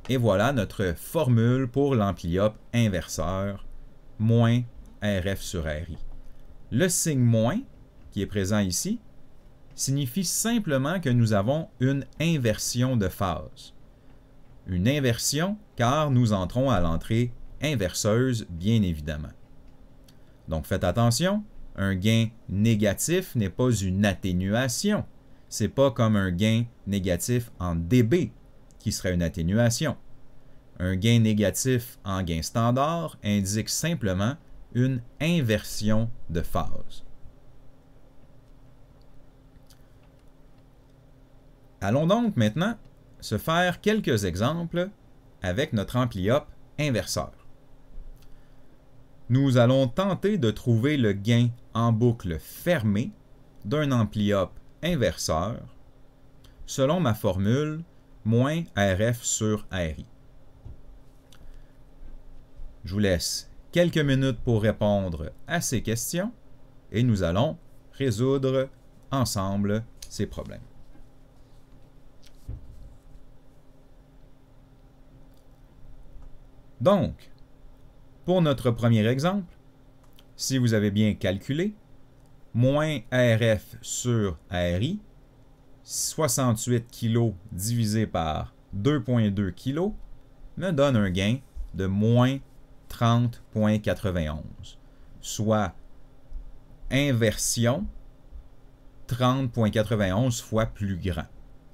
Et voilà notre formule pour l'ampli-up inverseur, moins RF sur RI. Le signe moins, qui est présent ici, signifie simplement que nous avons une inversion de phase. Une inversion car nous entrons à l'entrée inverseuse, bien évidemment. Donc faites attention, un gain négatif n'est pas une atténuation. Ce n'est pas comme un gain négatif en dB qui serait une atténuation. Un gain négatif en gain standard indique simplement une inversion de phase. Allons donc maintenant se faire quelques exemples avec notre ampli-up inverseur. Nous allons tenter de trouver le gain en boucle fermée d'un ampli-up inverseur selon ma formule moins RF sur RI. Je vous laisse quelques minutes pour répondre à ces questions et nous allons résoudre ensemble ces problèmes. Donc, pour notre premier exemple, si vous avez bien calculé, moins RF sur RI, 68 kg divisé par 2,2 kg, me donne un gain de moins 30,91, soit inversion 30,91 fois plus grand.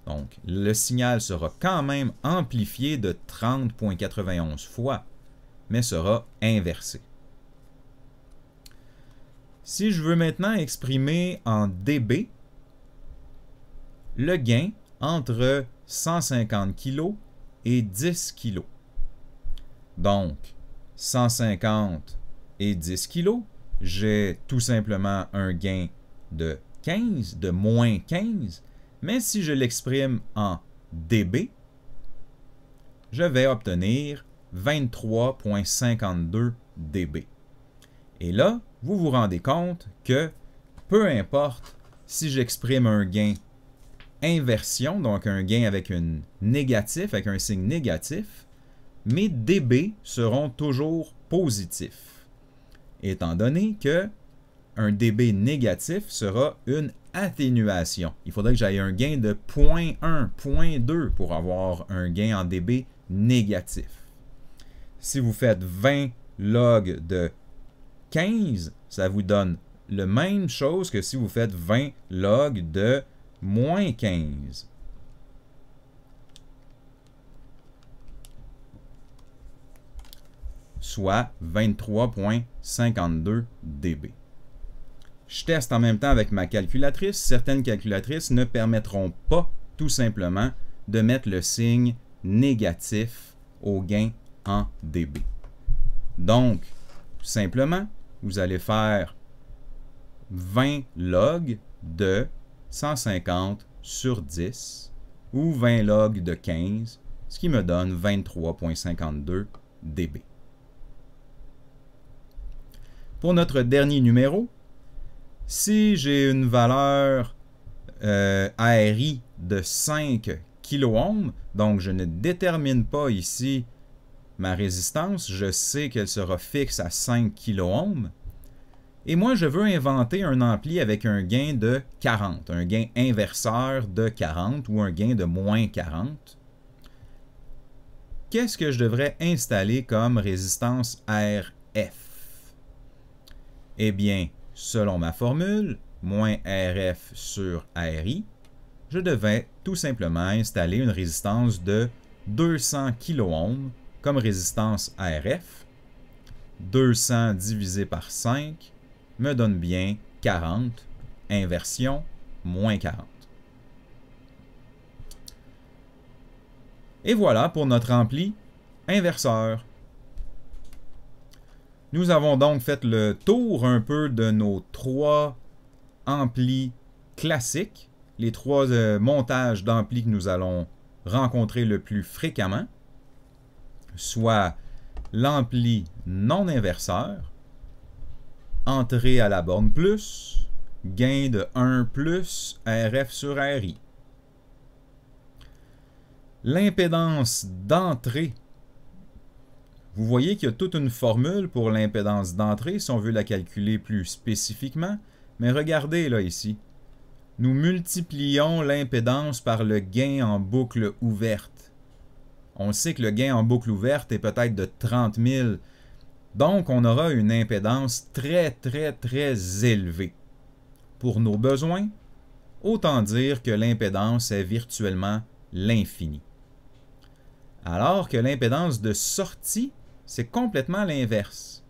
Donc, le signal sera quand même amplifié de 30,91 fois, mais sera inversé. Si je veux maintenant exprimer en dB le gain entre 150 kg et 10 kg. Donc, 150 et 10 kg, j'ai tout simplement un gain de 15, de moins 15, mais si je l'exprime en dB, je vais obtenir 23,52 dB. Et là, vous vous rendez compte que peu importe si j'exprime un gain inversion, donc un gain avec un signe négatif, mes dB seront toujours positifs, étant donné que un dB négatif sera une atténuation. Il faudrait que j'aille un gain de 0,1, 0,2 pour avoir un gain en dB négatif. Si vous faites 20 log de 15, ça vous donne la même chose que si vous faites 20 log de moins 15. Soit 23,52 dB. Je teste en même temps avec ma calculatrice. Certaines calculatrices ne permettront pas tout simplement de mettre le signe négatif au gain en dB. Donc, tout simplement, vous allez faire 20 log de 150 sur 10 ou 20 log de 15, ce qui me donne 23,52 dB. Pour notre dernier numéro, si j'ai une valeur ARI de 5 kΩ, donc je ne détermine pas ici ma résistance, je sais qu'elle sera fixe à 5 kΩ, et moi je veux inventer un ampli avec un gain de 40, un gain inverseur de 40 ou un gain de moins 40. Qu'est-ce que je devrais installer comme résistance RF? Eh bien, selon ma formule, moins RF sur RI, je devais tout simplement installer une résistance de 200 kΩ comme résistance RF. 200 divisé par 5 me donne bien 40, inversion, moins 40. Et voilà pour notre ampli inverseur. Nous avons donc fait le tour un peu de nos 3 amplis classiques, les 3 montages d'amplis que nous allons rencontrer le plus fréquemment, soit l'ampli non inverseur, entrée à la borne plus, gain de 1 plus RF sur RI. L'impédance d'entrée, vous voyez qu'il y a toute une formule pour l'impédance d'entrée si on veut la calculer plus spécifiquement, mais regardez là ici. Nous multiplions l'impédance par le gain en boucle ouverte. On sait que le gain en boucle ouverte est peut-être de 30 000, donc on aura une impédance très élevée. Pour nos besoins, autant dire que l'impédance est virtuellement l'infini. Alors que l'impédance de sortie, c'est complètement l'inverse.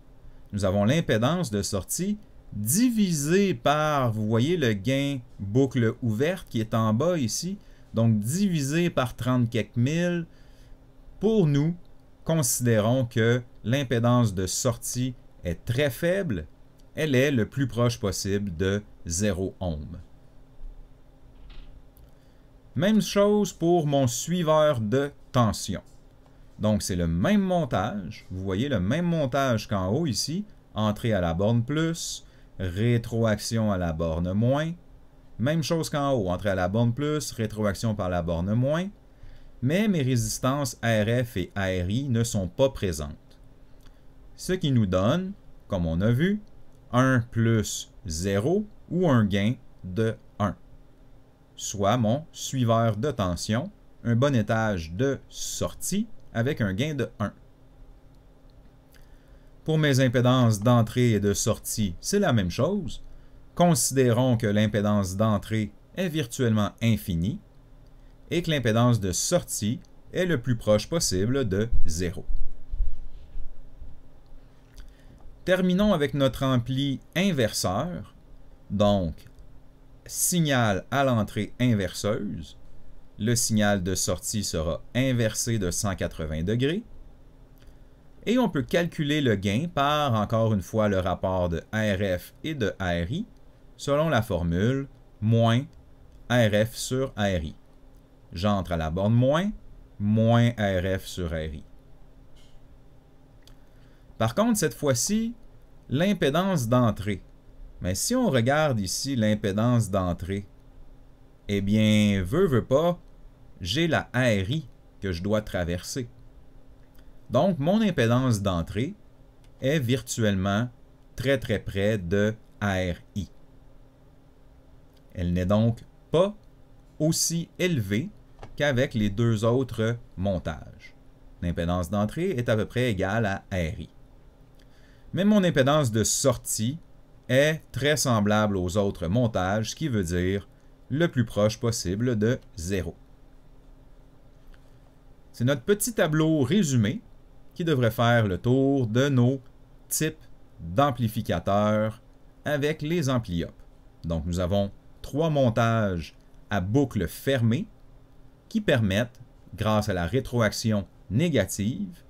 Nous avons l'impédance de sortie divisée par, vous voyez le gain boucle ouverte qui est en bas ici, donc divisé par 30 quelques mille. Pour nous, considérons que l'impédance de sortie est très faible, elle est le plus proche possible de 0 ohm. Même chose pour mon suiveur de tension. Donc, c'est le même montage. Vous voyez le même montage qu'en haut ici. Entrée à la borne plus, rétroaction à la borne moins. Même chose qu'en haut. Entrée à la borne plus, rétroaction par la borne moins. Mais mes résistances RF et RI ne sont pas présentes. Ce qui nous donne, comme on a vu, 1 plus 0 ou un gain de 1. Soit mon suiveur de tension, un bon étage de sortie avec un gain de 1. Pour mes impédances d'entrée et de sortie, c'est la même chose. Considérons que l'impédance d'entrée est virtuellement infinie et que l'impédance de sortie est le plus proche possible de 0. Terminons avec notre ampli inverseur, donc signal à l'entrée inverseuse. Le signal de sortie sera inversé de 180 degrés. Et on peut calculer le gain par, encore une fois, le rapport de RF et de RI, selon la formule moins RF sur RI. J'entre à la borne moins RF sur RI. Par contre, cette fois-ci, l'impédance d'entrée. Mais si on regarde ici l'impédance d'entrée, eh bien, veut pas, j'ai la RI que je dois traverser. Donc, mon impédance d'entrée est virtuellement très près de RI. Elle n'est donc pas aussi élevée qu'avec les 2 autres montages. L'impédance d'entrée est à peu près égale à RI. Mais mon impédance de sortie est très semblable aux autres montages, ce qui veut dire le plus proche possible de 0. C'est notre petit tableau résumé qui devrait faire le tour de nos types d'amplificateurs avec les ampli-up. Donc nous avons 3 montages à boucle fermée qui permettent, grâce à la rétroaction négative,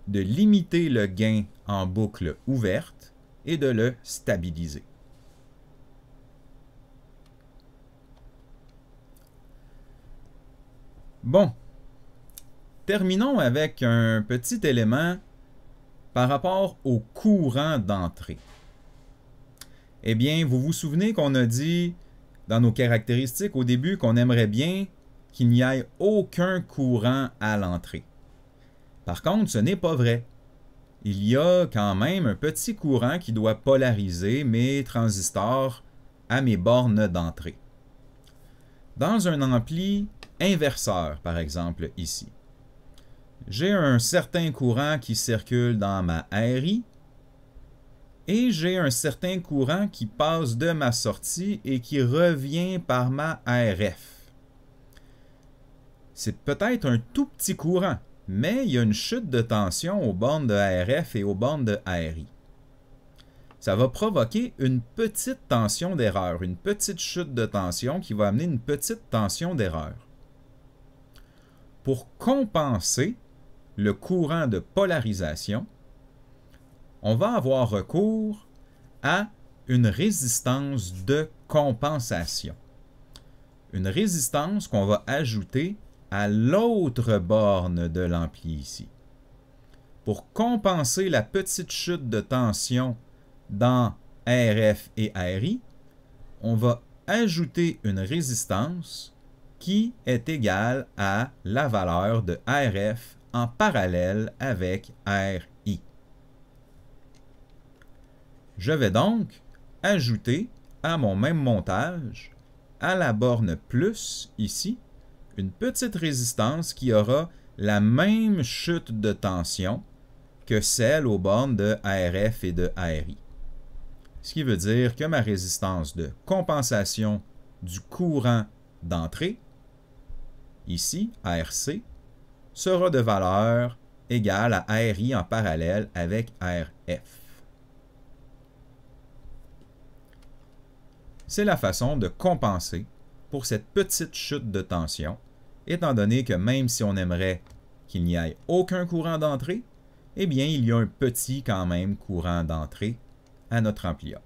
de limiter le gain en boucle ouverte et de le stabiliser. Bon, terminons avec un petit élément par rapport au courant d'entrée. Eh bien, vous vous souvenez qu'on a dit dans nos caractéristiques au début qu'on aimerait bien qu'il n'y ait aucun courant à l'entrée. Par contre, ce n'est pas vrai. Il y a quand même un petit courant qui doit polariser mes transistors à mes bornes d'entrée. Dans un ampli inverseur, par exemple ici, j'ai un certain courant qui circule dans ma RI et j'ai un certain courant qui passe de ma sortie et qui revient par ma ARF. C'est peut-être un tout petit courant, mais il y a une chute de tension aux bornes de ARF et aux bornes de ARI. Ça va provoquer une petite tension d'erreur, une petite chute de tension qui va amener une petite tension d'erreur. Pour compenser le courant de polarisation, on va avoir recours à une résistance de compensation. Une résistance qu'on va ajouter à l'autre borne de l'ampli ici. Pour compenser la petite chute de tension dans RF et RI, on va ajouter une résistance qui est égale à la valeur de RF en parallèle avec RI. Je vais donc ajouter à mon même montage, à la borne plus ici, une petite résistance qui aura la même chute de tension que celle aux bornes de ARF et de ARI. Ce qui veut dire que ma résistance de compensation du courant d'entrée, ici, ARC, sera de valeur égale à RI en parallèle avec RF. C'est la façon de compenser pour cette petite chute de tension, étant donné que même si on aimerait qu'il n'y ait aucun courant d'entrée, eh bien, il y a un petit quand même courant d'entrée à notre ampli A.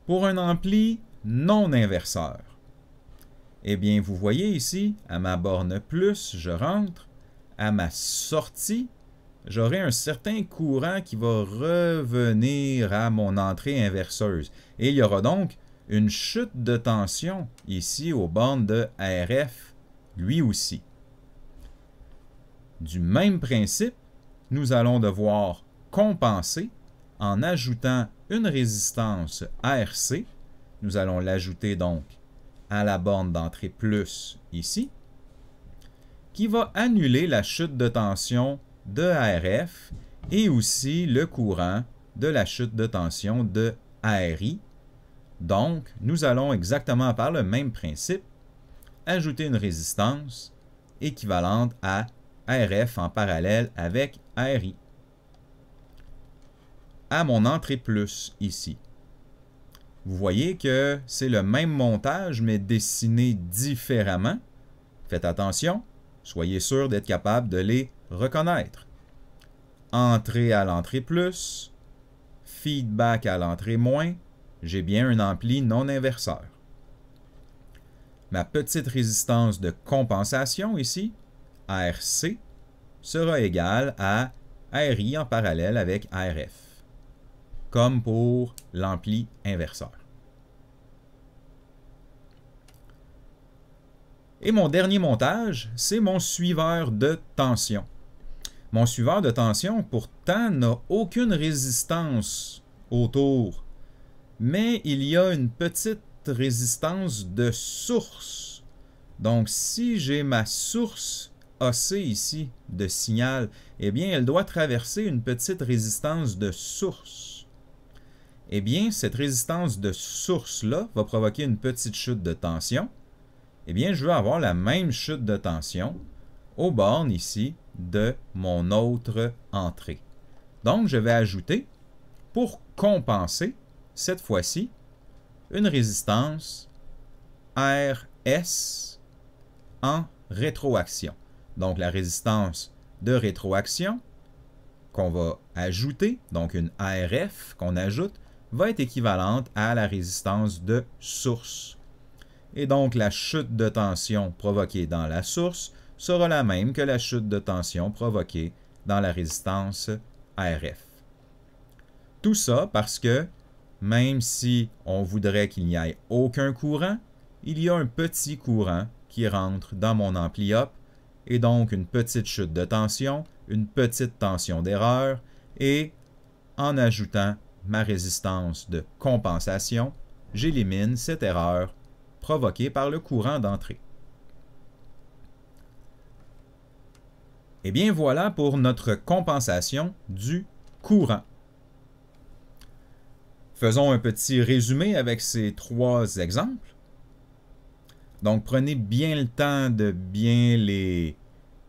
Pour un ampli non inverseur, eh bien, vous voyez ici, à ma borne plus, je rentre, à ma sortie, j'aurai un certain courant qui va revenir à mon entrée inverseuse. Et il y aura donc une chute de tension ici aux bornes de RF, lui aussi. Du même principe, nous allons devoir compenser en ajoutant une résistance RC. Nous allons l'ajouter donc à la borne d'entrée plus ici, qui va annuler la chute de tension de ARF et aussi le courant de la chute de tension de ARI. Donc, nous allons exactement par le même principe ajouter une résistance équivalente à RF en parallèle avec RI. À mon entrée plus ici. Vous voyez que c'est le même montage, mais dessiné différemment. Faites attention, soyez sûr d'être capable de les reconnaître. Entrée à l'entrée plus, feedback à l'entrée moins, j'ai bien un ampli non inverseur. Ma petite résistance de compensation ici, RC, sera égale à RI en parallèle avec RF, comme pour l'ampli inverseur. Et mon dernier montage, c'est mon suiveur de tension. Mon suiveur de tension, pourtant, n'a aucune résistance autour, mais il y a une petite résistance de source. Donc, si j'ai ma source AC ici de signal, eh bien, elle doit traverser une petite résistance de source. Eh bien, cette résistance de source-là va provoquer une petite chute de tension. Eh bien, je veux avoir la même chute de tension aux bornes ici de mon autre entrée. Donc, je vais ajouter, pour compenser, cette fois-ci, une résistance RS en rétroaction. Donc, la résistance de rétroaction qu'on va ajouter, donc une ARF qu'on ajoute, va être équivalente à la résistance de source. Et donc, la chute de tension provoquée dans la source sera la même que la chute de tension provoquée dans la résistance RF. Tout ça parce que, même si on voudrait qu'il n'y ait aucun courant, il y a un petit courant qui rentre dans mon ampli up, et donc une petite chute de tension, une petite tension d'erreur, et en ajoutant ma résistance de compensation, j'élimine cette erreur provoquée par le courant d'entrée. Eh bien, voilà pour notre compensation du courant. Faisons un petit résumé avec ces 3 exemples. Donc, prenez bien le temps de bien les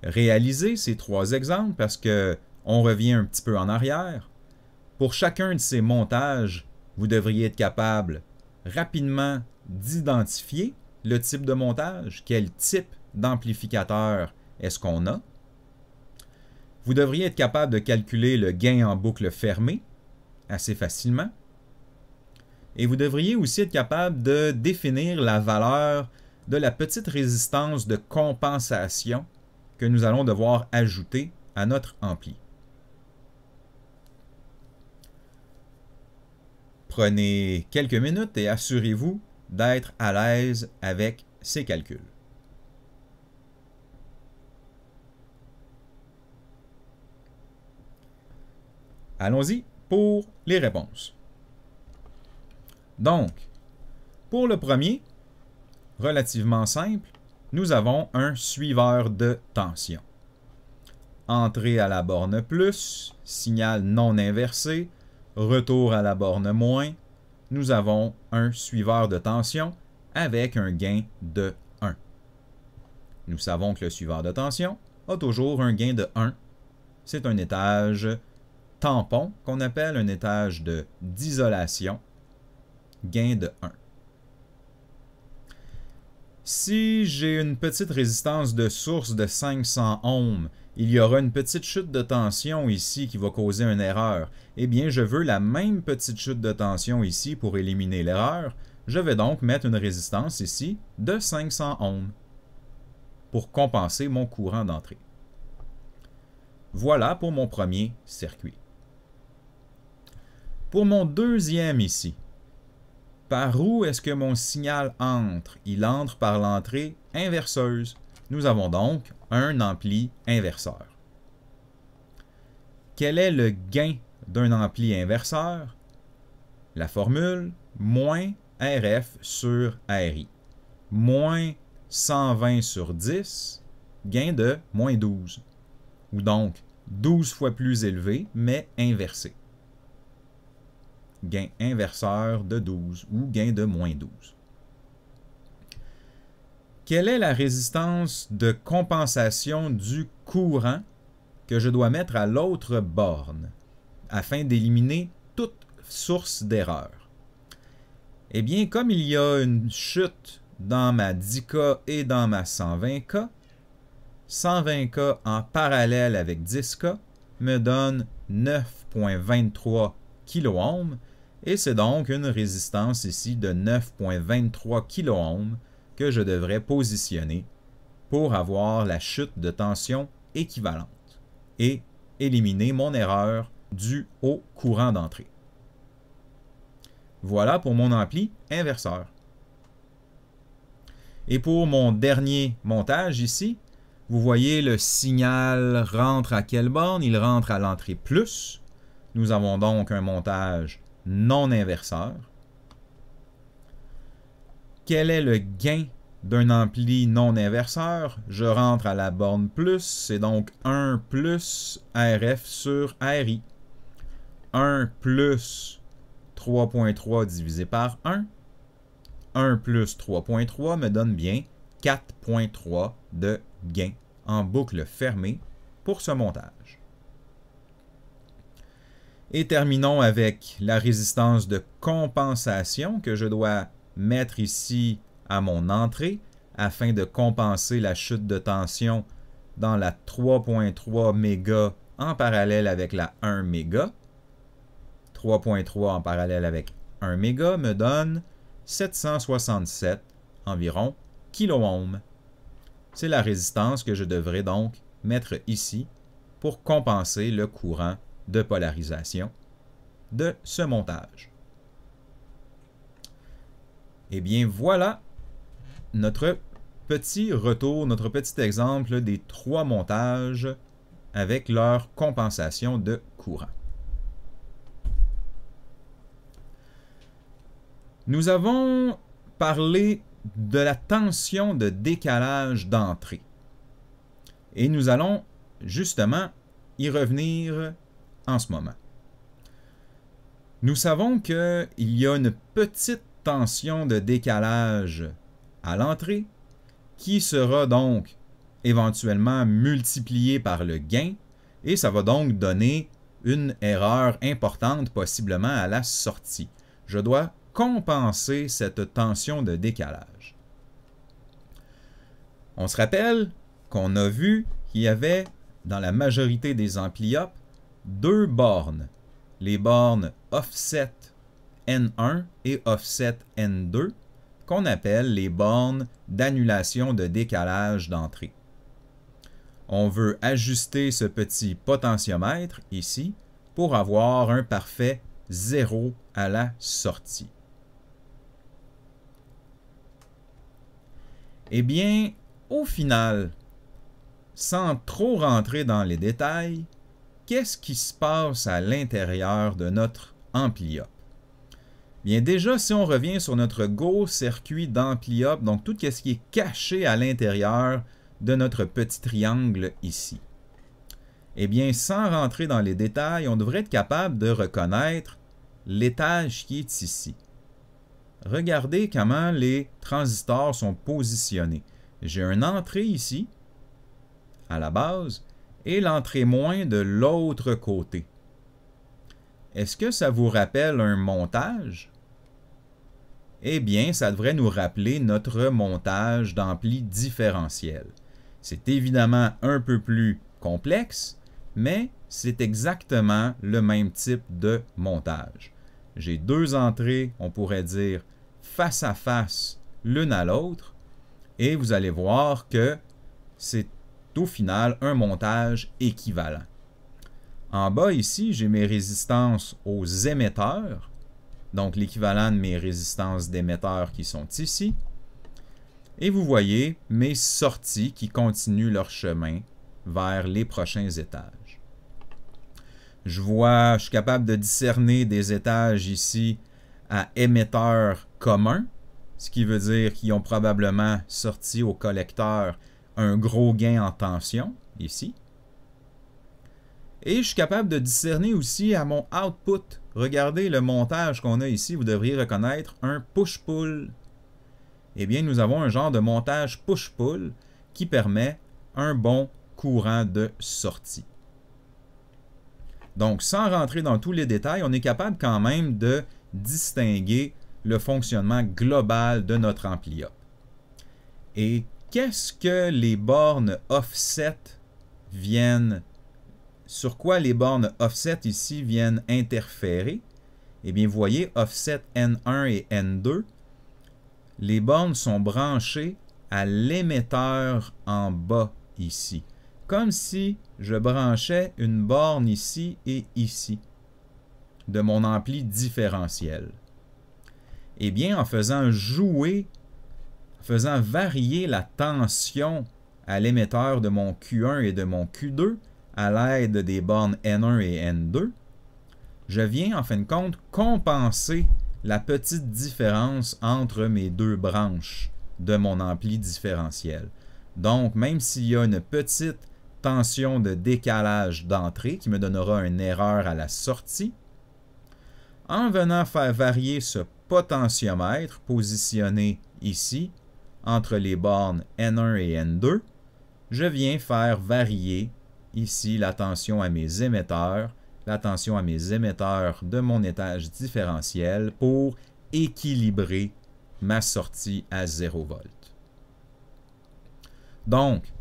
réaliser, ces 3 exemples, parce qu'on revient un petit peu en arrière. Pour chacun de ces montages, vous devriez être capable rapidement d'identifier le type de montage, quel type d'amplificateur est-ce qu'on a. Vous devriez être capable de calculer le gain en boucle fermée assez facilement. Et vous devriez aussi être capable de définir la valeur de la petite résistance de compensation que nous allons devoir ajouter à notre ampli. Prenez quelques minutes et assurez-vous d'être à l'aise avec ces calculs. Allons-y pour les réponses. Donc, pour le premier, relativement simple, nous avons un suiveur de tension. Entrée à la borne plus, signal non inversé, retour à la borne moins, nous avons un suiveur de tension avec un gain de 1. Nous savons que le suiveur de tension a toujours un gain de 1. C'est un étage tampon qu'on appelle un étage d'isolation, gain de 1. Si j'ai une petite résistance de source de 500 ohms, il y aura une petite chute de tension ici qui va causer une erreur. Eh bien, je veux la même petite chute de tension ici pour éliminer l'erreur. Je vais donc mettre une résistance ici de 500 ohms pour compenser mon courant d'entrée. Voilà pour mon premier circuit. Pour mon deuxième ici, par où est-ce que mon signal entre? Il entre par l'entrée inverseuse. Nous avons donc un ampli inverseur. Quel est le gain d'un ampli inverseur? La formule, moins RF sur RI. Moins 120 sur 10, gain de moins 12. Ou donc 12 fois plus élevé, mais inversé. Gain inverseur de 12 ou gain de moins 12. Quelle est la résistance de compensation du courant que je dois mettre à l'autre borne afin d'éliminer toute source d'erreur? Eh bien, comme il y a une chute dans ma 10K et dans ma 120K, 120K en parallèle avec 10K me donne 9,23 kΩ et c'est donc une résistance ici de 9,23 kΩ que je devrais positionner pour avoir la chute de tension équivalente et éliminer mon erreur due au courant d'entrée. Voilà pour mon ampli inverseur. Et pour mon dernier montage ici, vous voyez le signal rentre à quelle borne? Il rentre à l'entrée plus. Nous avons donc un montage non inverseur. Quel est le gain d'un ampli non inverseur? Je rentre à la borne plus, c'est donc 1 plus RF sur RI. 1 plus 3.3 divisé par 1. 1 plus 3.3 me donne bien 4.3 de gain en boucle fermée pour ce montage. Et terminons avec la résistance de compensation que je dois mettre ici à mon entrée afin de compenser la chute de tension dans la 3.3 méga en parallèle avec la 1 méga. 3.3 en parallèle avec 1 méga me donne 767 environ kΩ. C'est la résistance que je devrais donc mettre ici pour compenser le courant de polarisation de ce montage. Eh bien, voilà notre petit retour, notre petit exemple des 3 montages avec leur compensation de courant. Nous avons parlé de la tension de décalage d'entrée. Et nous allons justement y revenir en ce moment. Nous savons qu'il y a une petite tension de décalage à l'entrée qui sera donc éventuellement multipliée par le gain et ça va donc donner une erreur importante possiblement à la sortie. Je dois compenser cette tension de décalage. On se rappelle qu'on a vu qu'il y avait dans la majorité des ampli-up deux bornes, les bornes offset N1 et offset N2, qu'on appelle les bornes d'annulation de décalage d'entrée. On veut ajuster ce petit potentiomètre ici pour avoir un parfait 0 à la sortie. Eh bien, au final, sans trop rentrer dans les détails, qu'est-ce qui se passe à l'intérieur de notre ampli-up? Bien déjà, si on revient sur notre gros circuit d'ampli-up, donc tout ce qui est caché à l'intérieur de notre petit triangle ici, eh bien, sans rentrer dans les détails, on devrait être capable de reconnaître l'étage qui est ici. Regardez comment les transistors sont positionnés. J'ai une entrée ici, à la base, et l'entrée moins de l'autre côté. Est-ce que ça vous rappelle un montage? Eh bien, ça devrait nous rappeler notre montage d'ampli différentiel. C'est évidemment un peu plus complexe, mais c'est exactement le même type de montage. J'ai deux entrées, on pourrait dire, face à face l'une à l'autre, et vous allez voir que c'est au final un montage équivalent. En bas ici, j'ai mes résistances aux émetteurs, donc l'équivalent de mes résistances d'émetteurs qui sont ici. Et vous voyez mes sorties qui continuent leur chemin vers les prochains étages. Je suis capable de discerner des étages ici à émetteurs communs, ce qui veut dire qu'ils ont probablement sorti au collecteur un gros gain en tension, ici. Et je suis capable de discerner aussi à mon output. Regardez le montage qu'on a ici, vous devriez reconnaître un push-pull. Eh bien, nous avons un genre de montage push-pull qui permet un bon courant de sortie. Donc, sans rentrer dans tous les détails, on est capable quand même de distinguer le fonctionnement global de notre ampli-up. Et qu'est-ce que les bornes offset viennent, sur quoi les bornes offset ici viennent interférer? Eh bien, vous voyez, offset N1 et N2, les bornes sont branchées à l'émetteur en bas ici, comme si je branchais une borne ici et ici de mon ampli différentiel. Eh bien, en faisant varier la tension à l'émetteur de mon Q1 et de mon Q2 à l'aide des bornes N1 et N2, je viens en fin de compte compenser la petite différence entre mes deux branches de mon ampli différentiel. Donc, même s'il y a une petite tension de décalage d'entrée qui me donnera une erreur à la sortie, en venant faire varier ce potentiomètre positionné ici entre les bornes N1 et N2, je viens faire varier ici la tension à mes émetteurs, la tension à mes émetteurs de mon étage différentiel pour équilibrer ma sortie à 0 V. Donc,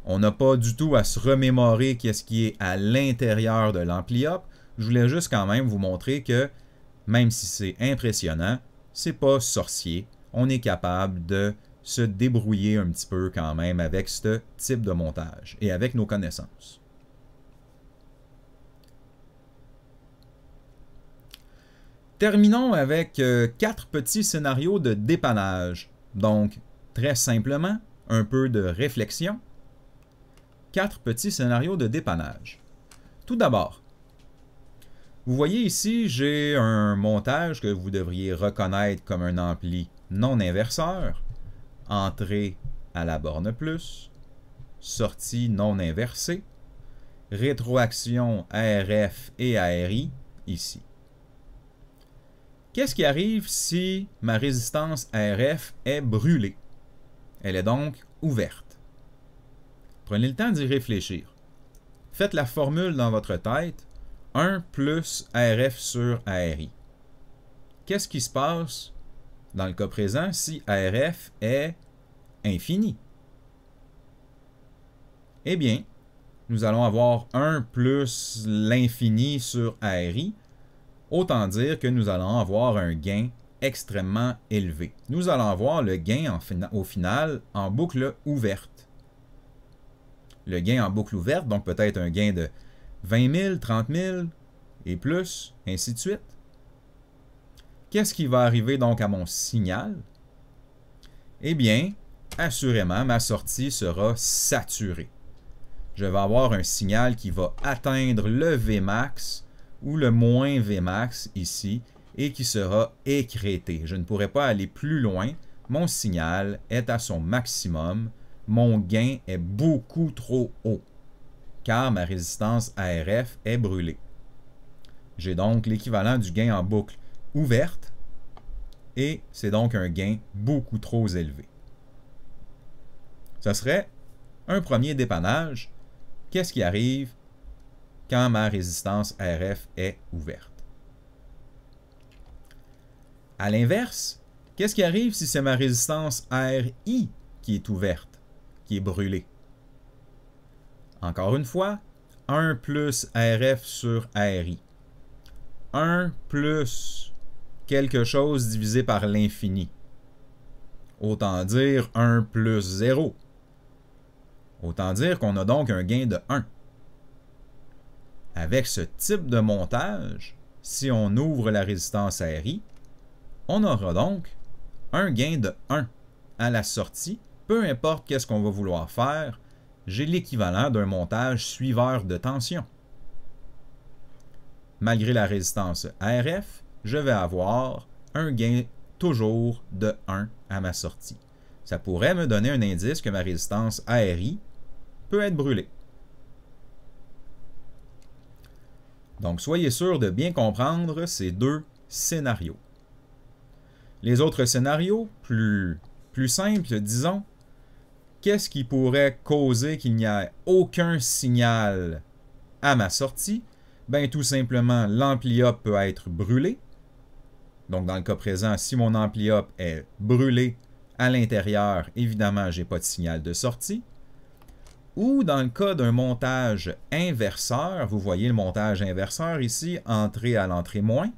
on n'a pas du tout à se remémorer qu'est-ce qui est à l'intérieur de l'ampli-up. Je voulais juste quand même vous montrer que, même si c'est impressionnant, c'est pas sorcier. On est capable de se débrouiller un petit peu quand même avec ce type de montage et avec nos connaissances. Terminons avec 4 petits scénarios de dépannage. Donc, très simplement, un peu de réflexion. 4 petits scénarios de dépannage. Tout d'abord, vous voyez ici, j'ai un montage que vous devriez reconnaître comme un ampli non inverseur. Entrée à la borne plus, sortie non inversée. rétroaction ARF et ARI ici. Qu'est-ce qui arrive si ma résistance ARF est brûlée? Elle est donc ouverte. Prenez le temps d'y réfléchir. Faites la formule dans votre tête, 1 plus ARF sur ARI. Qu'est-ce qui se passe dans le cas présent si ARF est infini? Eh bien, nous allons avoir 1 plus l'infini sur ARI, autant dire que nous allons avoir un gain extrêmement élevé. Nous allons avoir le gain au final en boucle ouverte. Le gain en boucle ouverte, donc peut-être un gain de 20 000, 30 000 et plus, ainsi de suite. Qu'est-ce qui va arriver donc à mon signal? Eh bien, assurément, ma sortie sera saturée. Je vais avoir un signal qui va atteindre le Vmax ou le moins Vmax ici et qui sera écrété. Je ne pourrai pas aller plus loin. Mon signal est à son maximum. Mon gain est beaucoup trop haut car ma résistance ARF est brûlée. J'ai donc l'équivalent du gain en boucle ouverte et c'est donc un gain beaucoup trop élevé. Ce serait un premier dépannage. Qu'est-ce qui arrive quand ma résistance ARF est ouverte? À l'inverse, qu'est-ce qui arrive si c'est ma résistance RI qui est ouverte, qui est brûlée? Encore une fois, 1 plus RF sur RI. 1 plus quelque chose divisé par l'infini. Autant dire 1 plus 0. Autant dire qu'on a donc un gain de 1. Avec ce type de montage, si on ouvre la résistance RI, on aura donc un gain de 1 à la sortie. Peu importe qu'est-ce qu'on va vouloir faire, j'ai l'équivalent d'un montage suiveur de tension. Malgré la résistance RF, je vais avoir un gain toujours de 1 à ma sortie. Ça pourrait me donner un indice que ma résistance RI peut être brûlée. Donc, soyez sûr de bien comprendre ces deux scénarios. Les autres scénarios, plus simples, disons, qu'est-ce qui pourrait causer qu'il n'y ait aucun signal à ma sortie? Bien, tout simplement, l'ampli-up peut être brûlé. Donc, dans le cas présent, si mon ampli-up est brûlé à l'intérieur, évidemment, je n'ai pas de signal de sortie. Ou dans le cas d'un montage inverseur, vous voyez le montage inverseur ici, entrée à l'entrée moins,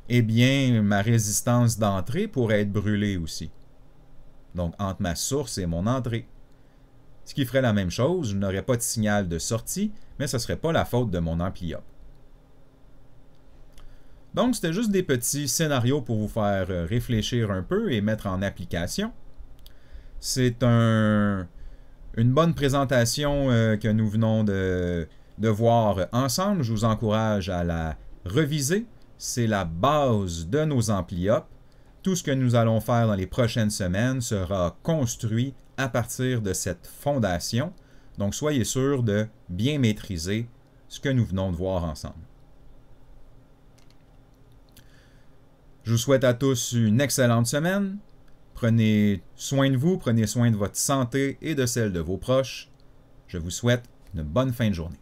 eh bien, ma résistance d'entrée pourrait être brûlée aussi. Donc, entre ma source et mon entrée. Ce qui ferait la même chose, je n'aurais pas de signal de sortie, mais ce ne serait pas la faute de mon ampli-up. Donc, c'était juste des petits scénarios pour vous faire réfléchir un peu et mettre en application. C'est une bonne présentation que nous venons de voir ensemble. Je vous encourage à la reviser. C'est la base de nos ampli-up. Tout ce que nous allons faire dans les prochaines semaines sera construit à partir de cette fondation. Donc, soyez sûr de bien maîtriser ce que nous venons de voir ensemble. Je vous souhaite à tous une excellente semaine. Prenez soin de vous, prenez soin de votre santé et de celle de vos proches. Je vous souhaite une bonne fin de journée.